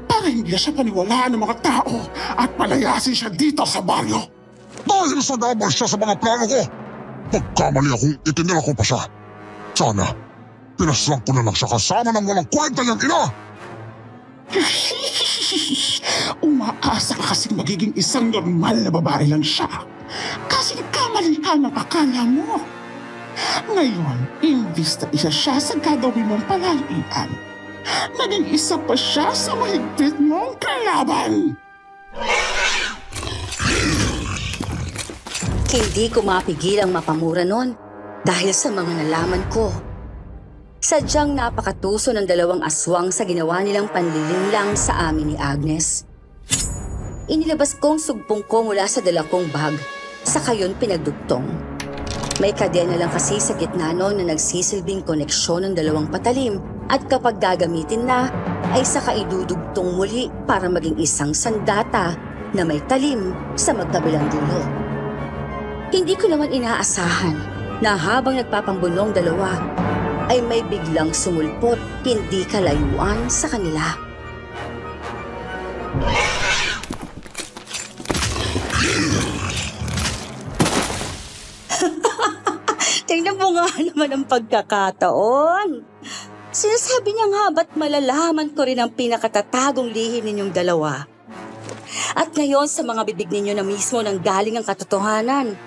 Para hindi siya paniwalaan ng mga tao at palayasin siya dito sa baryo. Dahil sa gabal siya sa mga plano ko, pagkamali akong itinira ko pa siya. Sana, pinaslang ko na lang siya kasama ng walang kwenta niyang ina. Umaasa ka kasing magiging isang normal na babae lang siya. Kasi kamali ka ng akala mo. Ngayon, imbis na isa siya sa gagawin mong palalian, naging isa pa siya sa mahigpit mong kalaban. Hindi ko mapigil ang mapamura nun dahil sa mga nalaman ko. Sadyang napakatuso ng dalawang aswang sa ginawa nilang panlilinlang sa amin ni Agnes. Inilabas kong sugpong ko mula sa dala kong bag, saka yun pinagdugtong. May kadena lang kasi sa gitna noon na nagsisilbing koneksyon ng dalawang patalim at kapag gagamitin na, ay saka idudugtong muli para maging isang sandata na may talim sa magkabilang dulo. Hindi ko naman inaasahan na habang nagpapambunong dalawa, ay may biglang sumulpot hindi kalayuan sa kanila. Tingnan mo nga naman ang pagkakataon. Sinasabi niya nga ba't malalaman ko rin ang pinakatatagong lihim ninyong dalawa. At ngayon sa mga bibig ninyo na mismo nang galing ang katotohanan.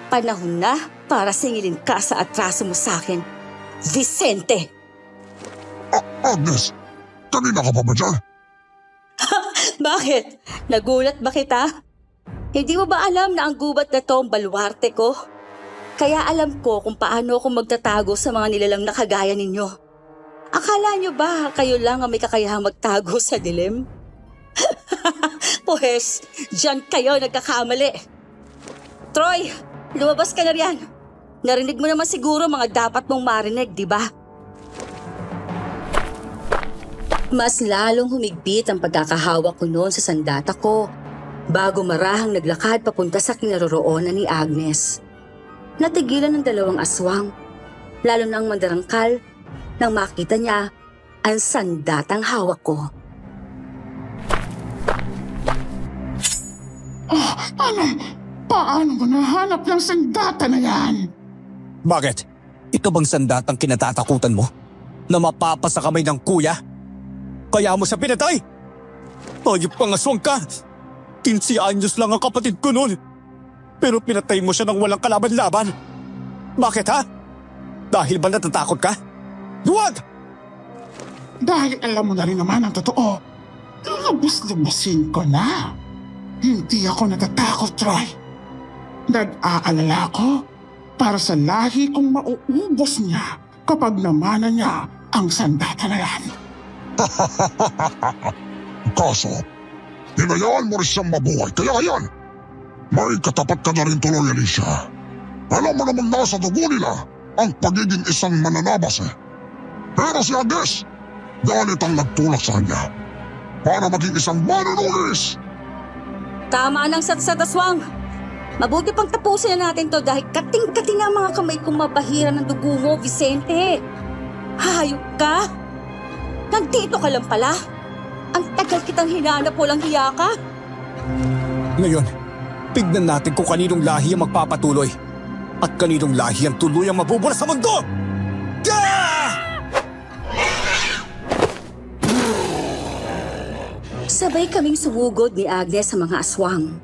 Panahon na para singilin ka sa atraso mo sa akin, Vicente. Agnes, kanina ka pa ba dyan? Bakit? Nagulat ba kita? Hindi mo ba alam na ang gubat na to ang baluarte ko? Kaya alam ko kung paano ako magtatago sa mga nilalang na kagaya ninyo. Akala nyo ba kayo lang ang may kakayahang magtago sa dilim? Pues, dyan kayo nagkakamali. Troy, lumabas ka na riyan. Narinig mo naman siguro mga dapat mong marinig, di ba? Mas lalong humigpit ang pagkakahawak ko noon sa sandata ko bago marahang naglakad papunta sa kinaroroonan ni Agnes. Natigilan ng dalawang aswang, lalo na ang mandarangkal, nang makita niya ang sandatang hawak ko. Paano mo nahanap ng sandata na yan? Bakit? Ito bang sandatang kinatatakutan mo? na mapapa sa kamay ng kuya? Kaya mo siya pinatay? Ayop kang aswang ka! 15 anyos lang ang kapatid ko noon. Pero pinatay mo siya ng walang kalaban-laban. Bakit ha? Dahil ba natatakot ka? Huwag! Dahil alam mo na rin naman ang totoo, lubos-lubosin ko na. Hindi ako natatakot, Troy. Nag-aalala ko para sa lahi kong mauubos niya kapag namana niya ang sandata na yan. Kaso, hinayaan mo rin siyang mabuhay. Kaya yan, may katapat ka na rin tuloy, Alicia. Alam mo namang nasa dugo nila ang pagiging isang mananabas eh. Pero si Agnes, galit ang nagtulak sa kanya para maging isang manunugis. Tama ng satsat, aswang. Mabuti pang tapusin na natin to dahil kating-kating ang mga kamay kong mabahira ng dugo mo, Vicente. Hayop ka? Nandito ka lang pala? Ang tagal kitang hinanap, walang hiya ka? Ngayon, tignan natin kung kaninong lahi ang magpapatuloy at kaninong lahi ang tuluyang mabubura sa mundo! Yeah! Sabay kaming sumugod ni Agnes sa mga aswang.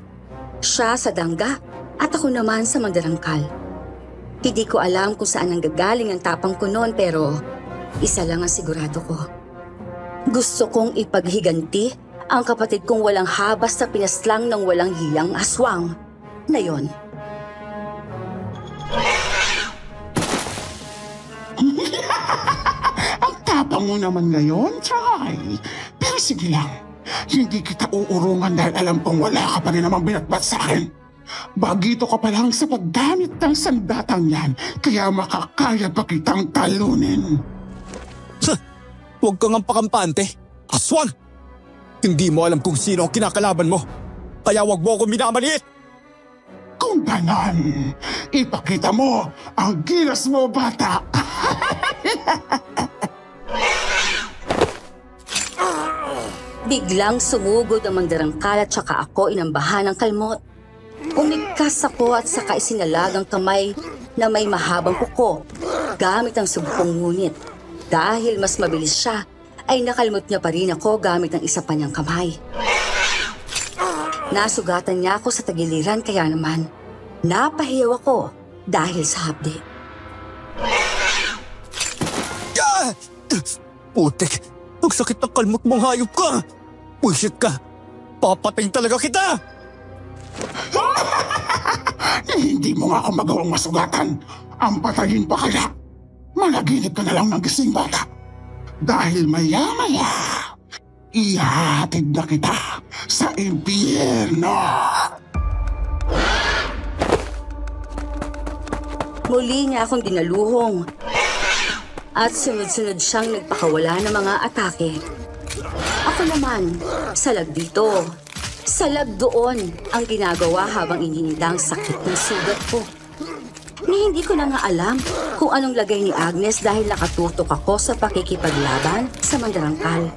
Siya sa dangga at ako naman sa magdarangkal. Hindi ko alam kung saan nanggagaling ang tapang ko noon pero isa lang ang sigurado ko. Gusto kong ipaghiganti ang kapatid kong walang habas sa pinaslang ng walang hiyang aswang na yon. Ang tapang mo naman ngayon, Troy. Pero sige lang, hindi kita uurungan dahil alam kong wala ka pa rin namang binatbat sa akin. Bagito ka pa lang sa paggamit ng sandatang yan, kaya makakaya pa kitang talunin. Huwag kang ang pakampante. Aswang! Hindi mo alam kung sino ang kinakalaban mo. Kaya huwag mo ako minamaliit. Kung ganon, ipakita mo ang gilas mo, bata. Biglang sumugod ang mandarangkal at saka ako inambahan ng kalmot. Umigkas ako at saka isinalagang kamay na may mahabang kuko gamit ang sugpong ngunit. Dahil mas mabilis siya, ay nakalmot niya pa rin ako gamit ang isa pa niyang kamay. Nasugatan niya ako sa tagiliran kaya naman napahiyaw ako dahil sa hapdi. Ah! Putik! Ang sakit ng kalmot mong hayop ka! Bullshit ka! Papatayin talaga kita! Hindi mo nga ako magawang masugatan. Ang patayin pa kaya. Managinip ka na lang ng gising, bata. Dahil maya-maya, ihahatid na kita sa impyerno. Muli niya akong dinaluhong at sunod-sunod siyang nagpakawala ng mga atake. Ako naman, salag dito, salag doon ang ginagawa habang iniinda ang sakit ng sugat ko. Ni hindi ko na nga alam kung anong lagay ni Agnes dahil nakatutok ako sa pakikipaglaban sa mandarangkal.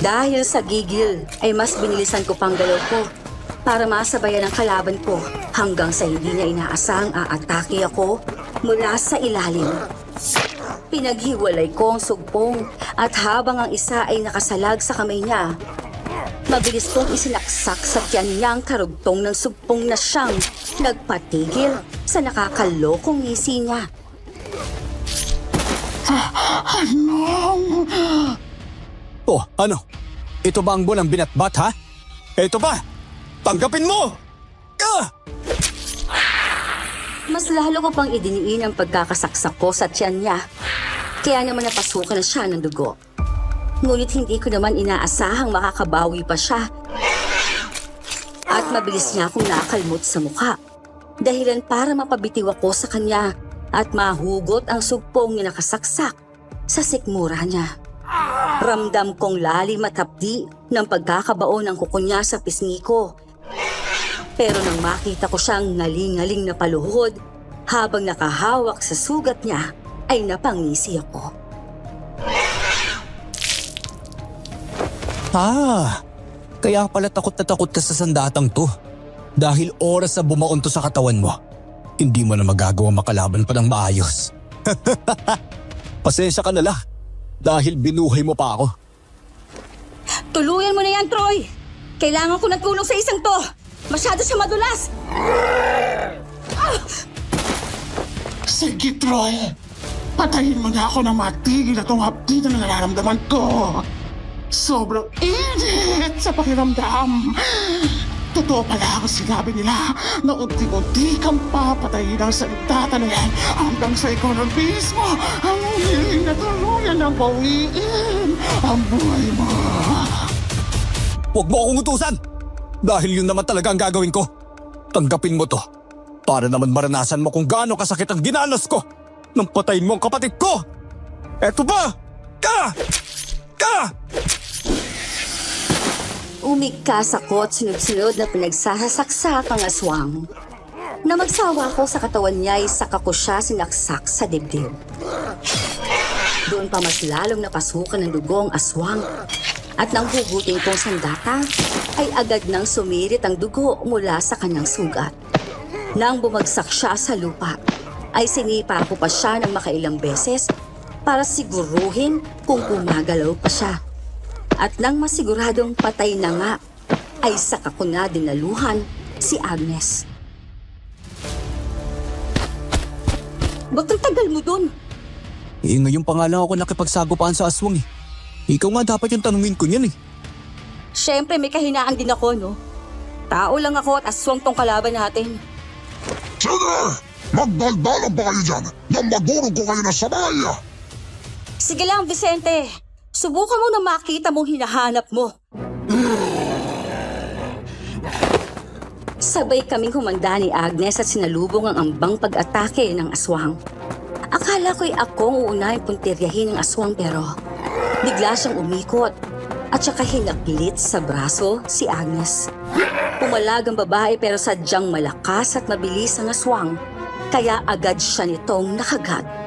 Dahil sa gigil ay mas binilisan ko pang galaw ko para masabayan ang kalaban ko hanggang sa hindi niya inaasahang aatake ako mula sa ilalim. Pinaghiwalay ko ang sugpong at habang ang isa ay nakasalag sa kamay niya, mabilis kong isinaksak sa tiyan niya ang karugtong ng sugpong na siyang nagpatigil sa nakakalokong ngisi niya. Anong? Oh, ano? Ito ba ang bulang binatbat, ha? Ito ba? Tanggapin mo! Ah! Mas lalo ko pang idiniin ang pagkakasaksak ko sa tiyan niya. Kaya naman napasukan na siya ng dugo. Ngunit hindi ko naman inaasahang makakabawi pa siya. At mabilis niya akong nakalmot sa mukha. Dahilan para mapabitiw ako sa kanya at mahugot ang sugpong na nakasaksak sa sikmura niya. Ramdam kong lalim at hapdi ng pagkakabao ng kuko niya sa pisngi ko. Pero nang makita ko siyang ngaling-ngaling na paluhod habang nakahawak sa sugat niya, ay napangisi ako. Kaya pala takot na takot ka sa sandatang to. Dahil oras na bumaon to sa katawan mo, hindi mo na magagawa makalaban pa ng maayos. Pasensya ka na lang dahil binuhay mo pa ako. Tuluyan mo na yan, Troy! Kailangan ko ng tulong sa isang to! Masyado siya madulas! Sige, Troy. Patayin mo na ako na matigil at hapdi na nararamdaman ko. Sobrang init sa pakiramdam. Totoo pala ang sinabi nila na unti-unti kang papatayin ng sandata na yan hanggang sa ikaw na mismo ang hiling na tuluyan ng bawiin ang buhay mo. Huwag mo akong utusan! Dahil yun naman talaga ang gagawin ko. Tanggapin mo to. Para naman maranasan mo kung gaano kasakit ang ginanas ko nang patayin mo ang kapatid ko! Eto ba? Ka! Umigkas ako at sunod-sunod na pinagsasaksak ang aswang. Na magsawa ko sa katawan niya ay saka ko siya sinaksak sa dibdib. Doon pa mas lalong napasukan ng dugo ang aswang. At nang hugutin kong sandata, ay agad nang sumirit ang dugo mula sa kanyang sugat. Nang bumagsak siya sa lupa, ay sinipa ko pa siya ng makailang beses para siguruhin kung gumagalaw pa siya. At nang masiguradong patay na nga, ay saka ko na dinaluhan si Agnes. Ba't ang tagal mo dun? Ngayon pa nga lang ako nakipagsagupaan sa aswang eh. Ikaw nga dapat yung tanungin ko niyan eh. Siyempre may kahinaan din ako, no? Tao lang ako at aswang tong kalaban natin. Sige! Magdaldalan ba kayo dyan nang magurog ko kayo na sabay? Sige lang, Vicente. Subukan mo na makita mong hinahanap mo. Sabay kaming humanda ni Agnes at sinalubong ang ambang pag-atake ng aswang. Akala ko'y akong uunahing puntiryahin ng aswang pero bigla siyang umikot at saka hinaklit sa braso si Agnes. Pumalag ang babae pero sadyang malakas at mabilis ang aswang kaya agad siya nitong nakagat.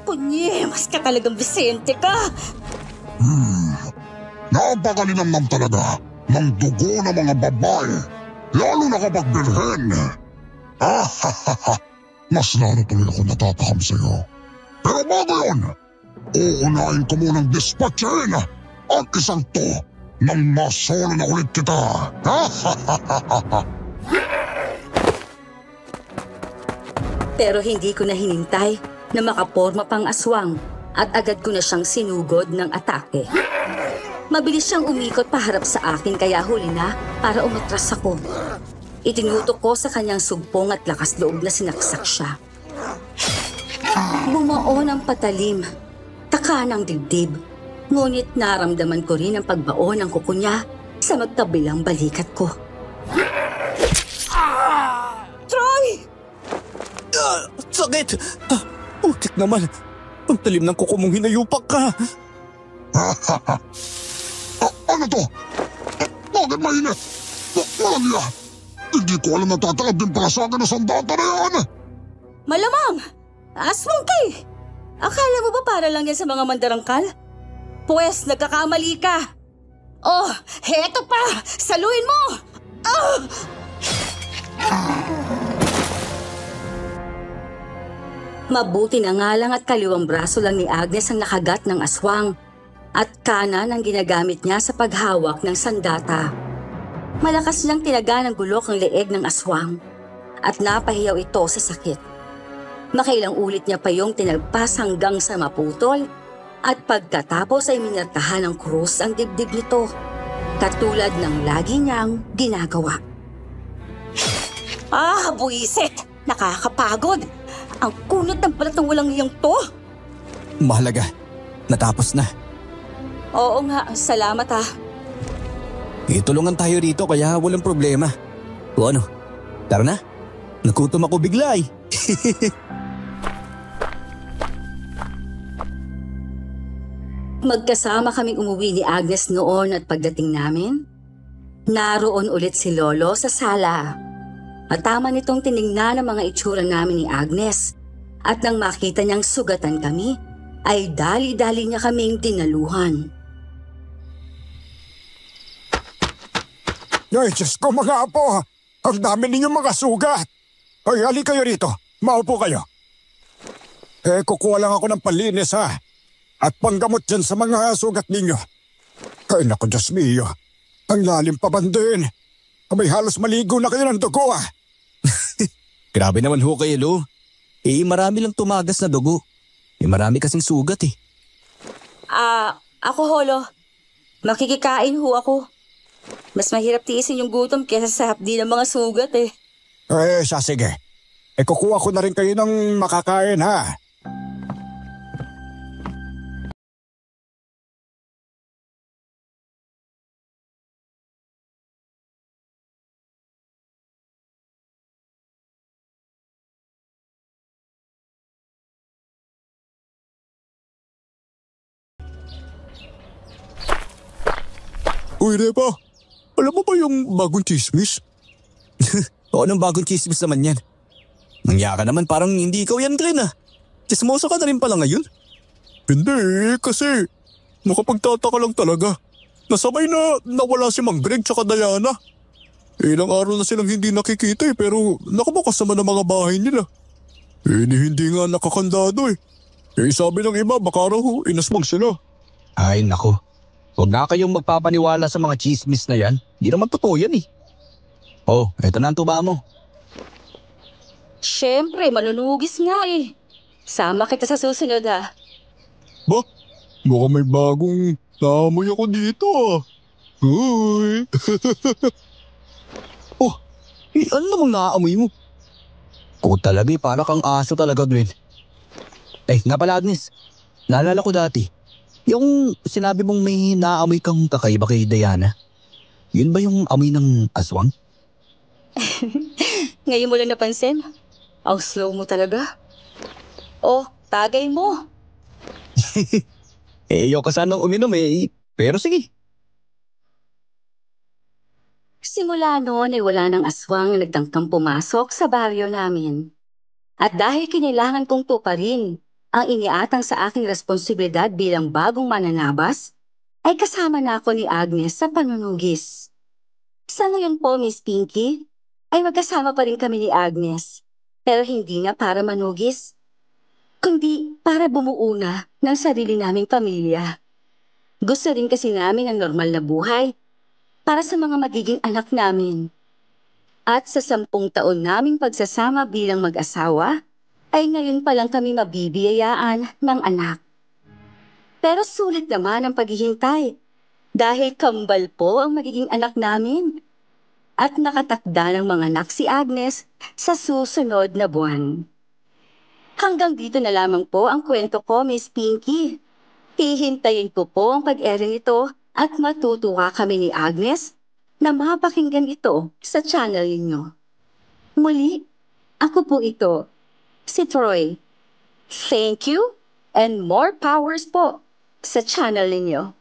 Punyemas ka talagang Vicente ka! Napakalinamnam talaga ng dugo ng mga babae, lalo na kapag bilhin. Mas lalo tuloy ako natatakam sa'yo. Pero bago yun, uunahin ko munang dispatchahin ang isang to nang masolo na ulit kita. Pero hindi ko na hinintay na makaporma pang aswang at agad ko na siyang sinugod ng atake. Mabilis siyang umikot paharap sa akin kaya huli na para umatras ako. Itinutok ko sa kanyang sugpong at lakas loob na sinaksak siya. Bumao ng patalim, taka ng dibdib, ngunit naramdaman ko rin ang pagbaon ng kuko niya sa magkabilang balikat ko. Troy! Sakit! Putik naman! Ang talim ng kuko mong hinayupak ka! Ano to? Bakit mainit? Walang niya. Hindi ko alam na tatakab din pala sa akin na sandata na yan. Malamang! Aswang ka eh! Akala mo ba para lang yan sa mga mandarangkal? Pwes, nagkakamali ka! Oh, heto pa! Saluin mo! Mabuti na nga lang at kaliwang braso lang ni Agnes ang nakagat ng aswang at kanan ang ginagamit niya sa paghawak ng sandata. Malakas niyang tinaga ng gulok ang leeg ng aswang at napahiyaw ito sa sakit. Makailang ulit niya pa yung tinagpas hanggang sa maputol at pagkatapos ay minarkahan ng krus ang dibdib nito, katulad ng lagi niyang ginagawa. Buisit! Nakakapagod! Ang kunot ng balat ng walang iyong to! Mahalaga. Natapos na. Oo nga, salamat ha. Itulungan tayo rito kaya walang problema. O ano? Tara na. Nagutom ako bigla eh. Magkasama kaming umuwi ni Agnes noon at pagdating namin, naroon ulit si Lolo sa sala. Matama nitong tiningnan ang mga itsura namin ni Agnes at nang makita niyang sugatan kami, ay dali-dali niya kaming dinaluhan. Ay, Diyos ko mga apo, ang dami ninyong mga sugat. Ay, hali kayo rito. Maupo kayo. Kukuha lang ako ng panlinis ha. At panggamot dyan sa mga sugat ninyo. Ay naku, Diyos mio. Ang lalim pa bandin. Abay halos maligo na kayo ng dugo ah. Grabe naman ho kayo, Lo. Marami lang tumagas na dugo. Marami kasing sugat eh. Ako holo. Makikikain ho ako. Mas mahirap tiisin yung gutom kesa sa hapdi ng mga sugat eh. Siya sige. Kukuha ko na rin kayo ng makakain ha. Uy, Repa. Alam mo ba yung bagong chismis? O anong bagong chismis naman yan? Nangya ka naman parang hindi ikaw yan, Glenn ah. Chismoso ka na rin pala ngayon. Hindi kasi nakapagtataka lang talaga. Nasabay na nawala si Mang Greg tsaka Diana. Ilang araw na silang hindi nakikita pero nakabukas naman ang mga bahay nila. Hindi nga nakakandado sabi ng iba baka raw inasmag sila. Ay nako. Huwag na kayong magpapaniwala sa mga chismis na yan. Hindi naman totoo yan Oh, eto na ang tuba mo. Siyempre, manunugis nga eh. Sama kita sa susunod ah. Ba? Mukhang may bagong naamoy ako dito Uy. Ano namang naaamoy mo? Talaga para kang aso talaga, Dwayne. Nga pala Agnes, naalala ko dati. Yung sinabi mong may naaamoy kang kakaiba kay Diana. Yun ba yung amoy ng aswang? Ngayon mo lang napansin? Ang slow mo talaga. Oh, tagay mo. Ayoko sanang uminom pero sige. Simula noon ay wala ng aswang na nagtangkang pumasok sa baryo namin. At dahil kinailangan kong tuparin ang iniatang sa aking responsibilidad bilang bagong mananabas, ay kasama na ako ni Agnes sa panunugis. Sa ngayon po, Miss Pinky, ay magkasama pa rin kami ni Agnes. Pero hindi na para manugis, kundi para bumuo na ng sarili naming pamilya. Gusto rin kasi namin ang normal na buhay para sa mga magiging anak namin. At sa 10 taon naming pagsasama bilang mag-asawa, ay ngayon pa lang kami mabibiyayaan ng anak. Pero sulit naman ang paghihintay dahil kambal po ang magiging anak namin. At nakatakda ng mga anak si Agnes sa susunod na buwan. Hanggang dito na lamang po ang kwento ko, Miss Pinky. Hihintayin ko po ang pag-ere nito at matutuwa kami ni Agnes na mapakinggan ito sa channel ninyo. Muli, ako po ito, si Troy. Thank you and more powers po sa channel ninyo.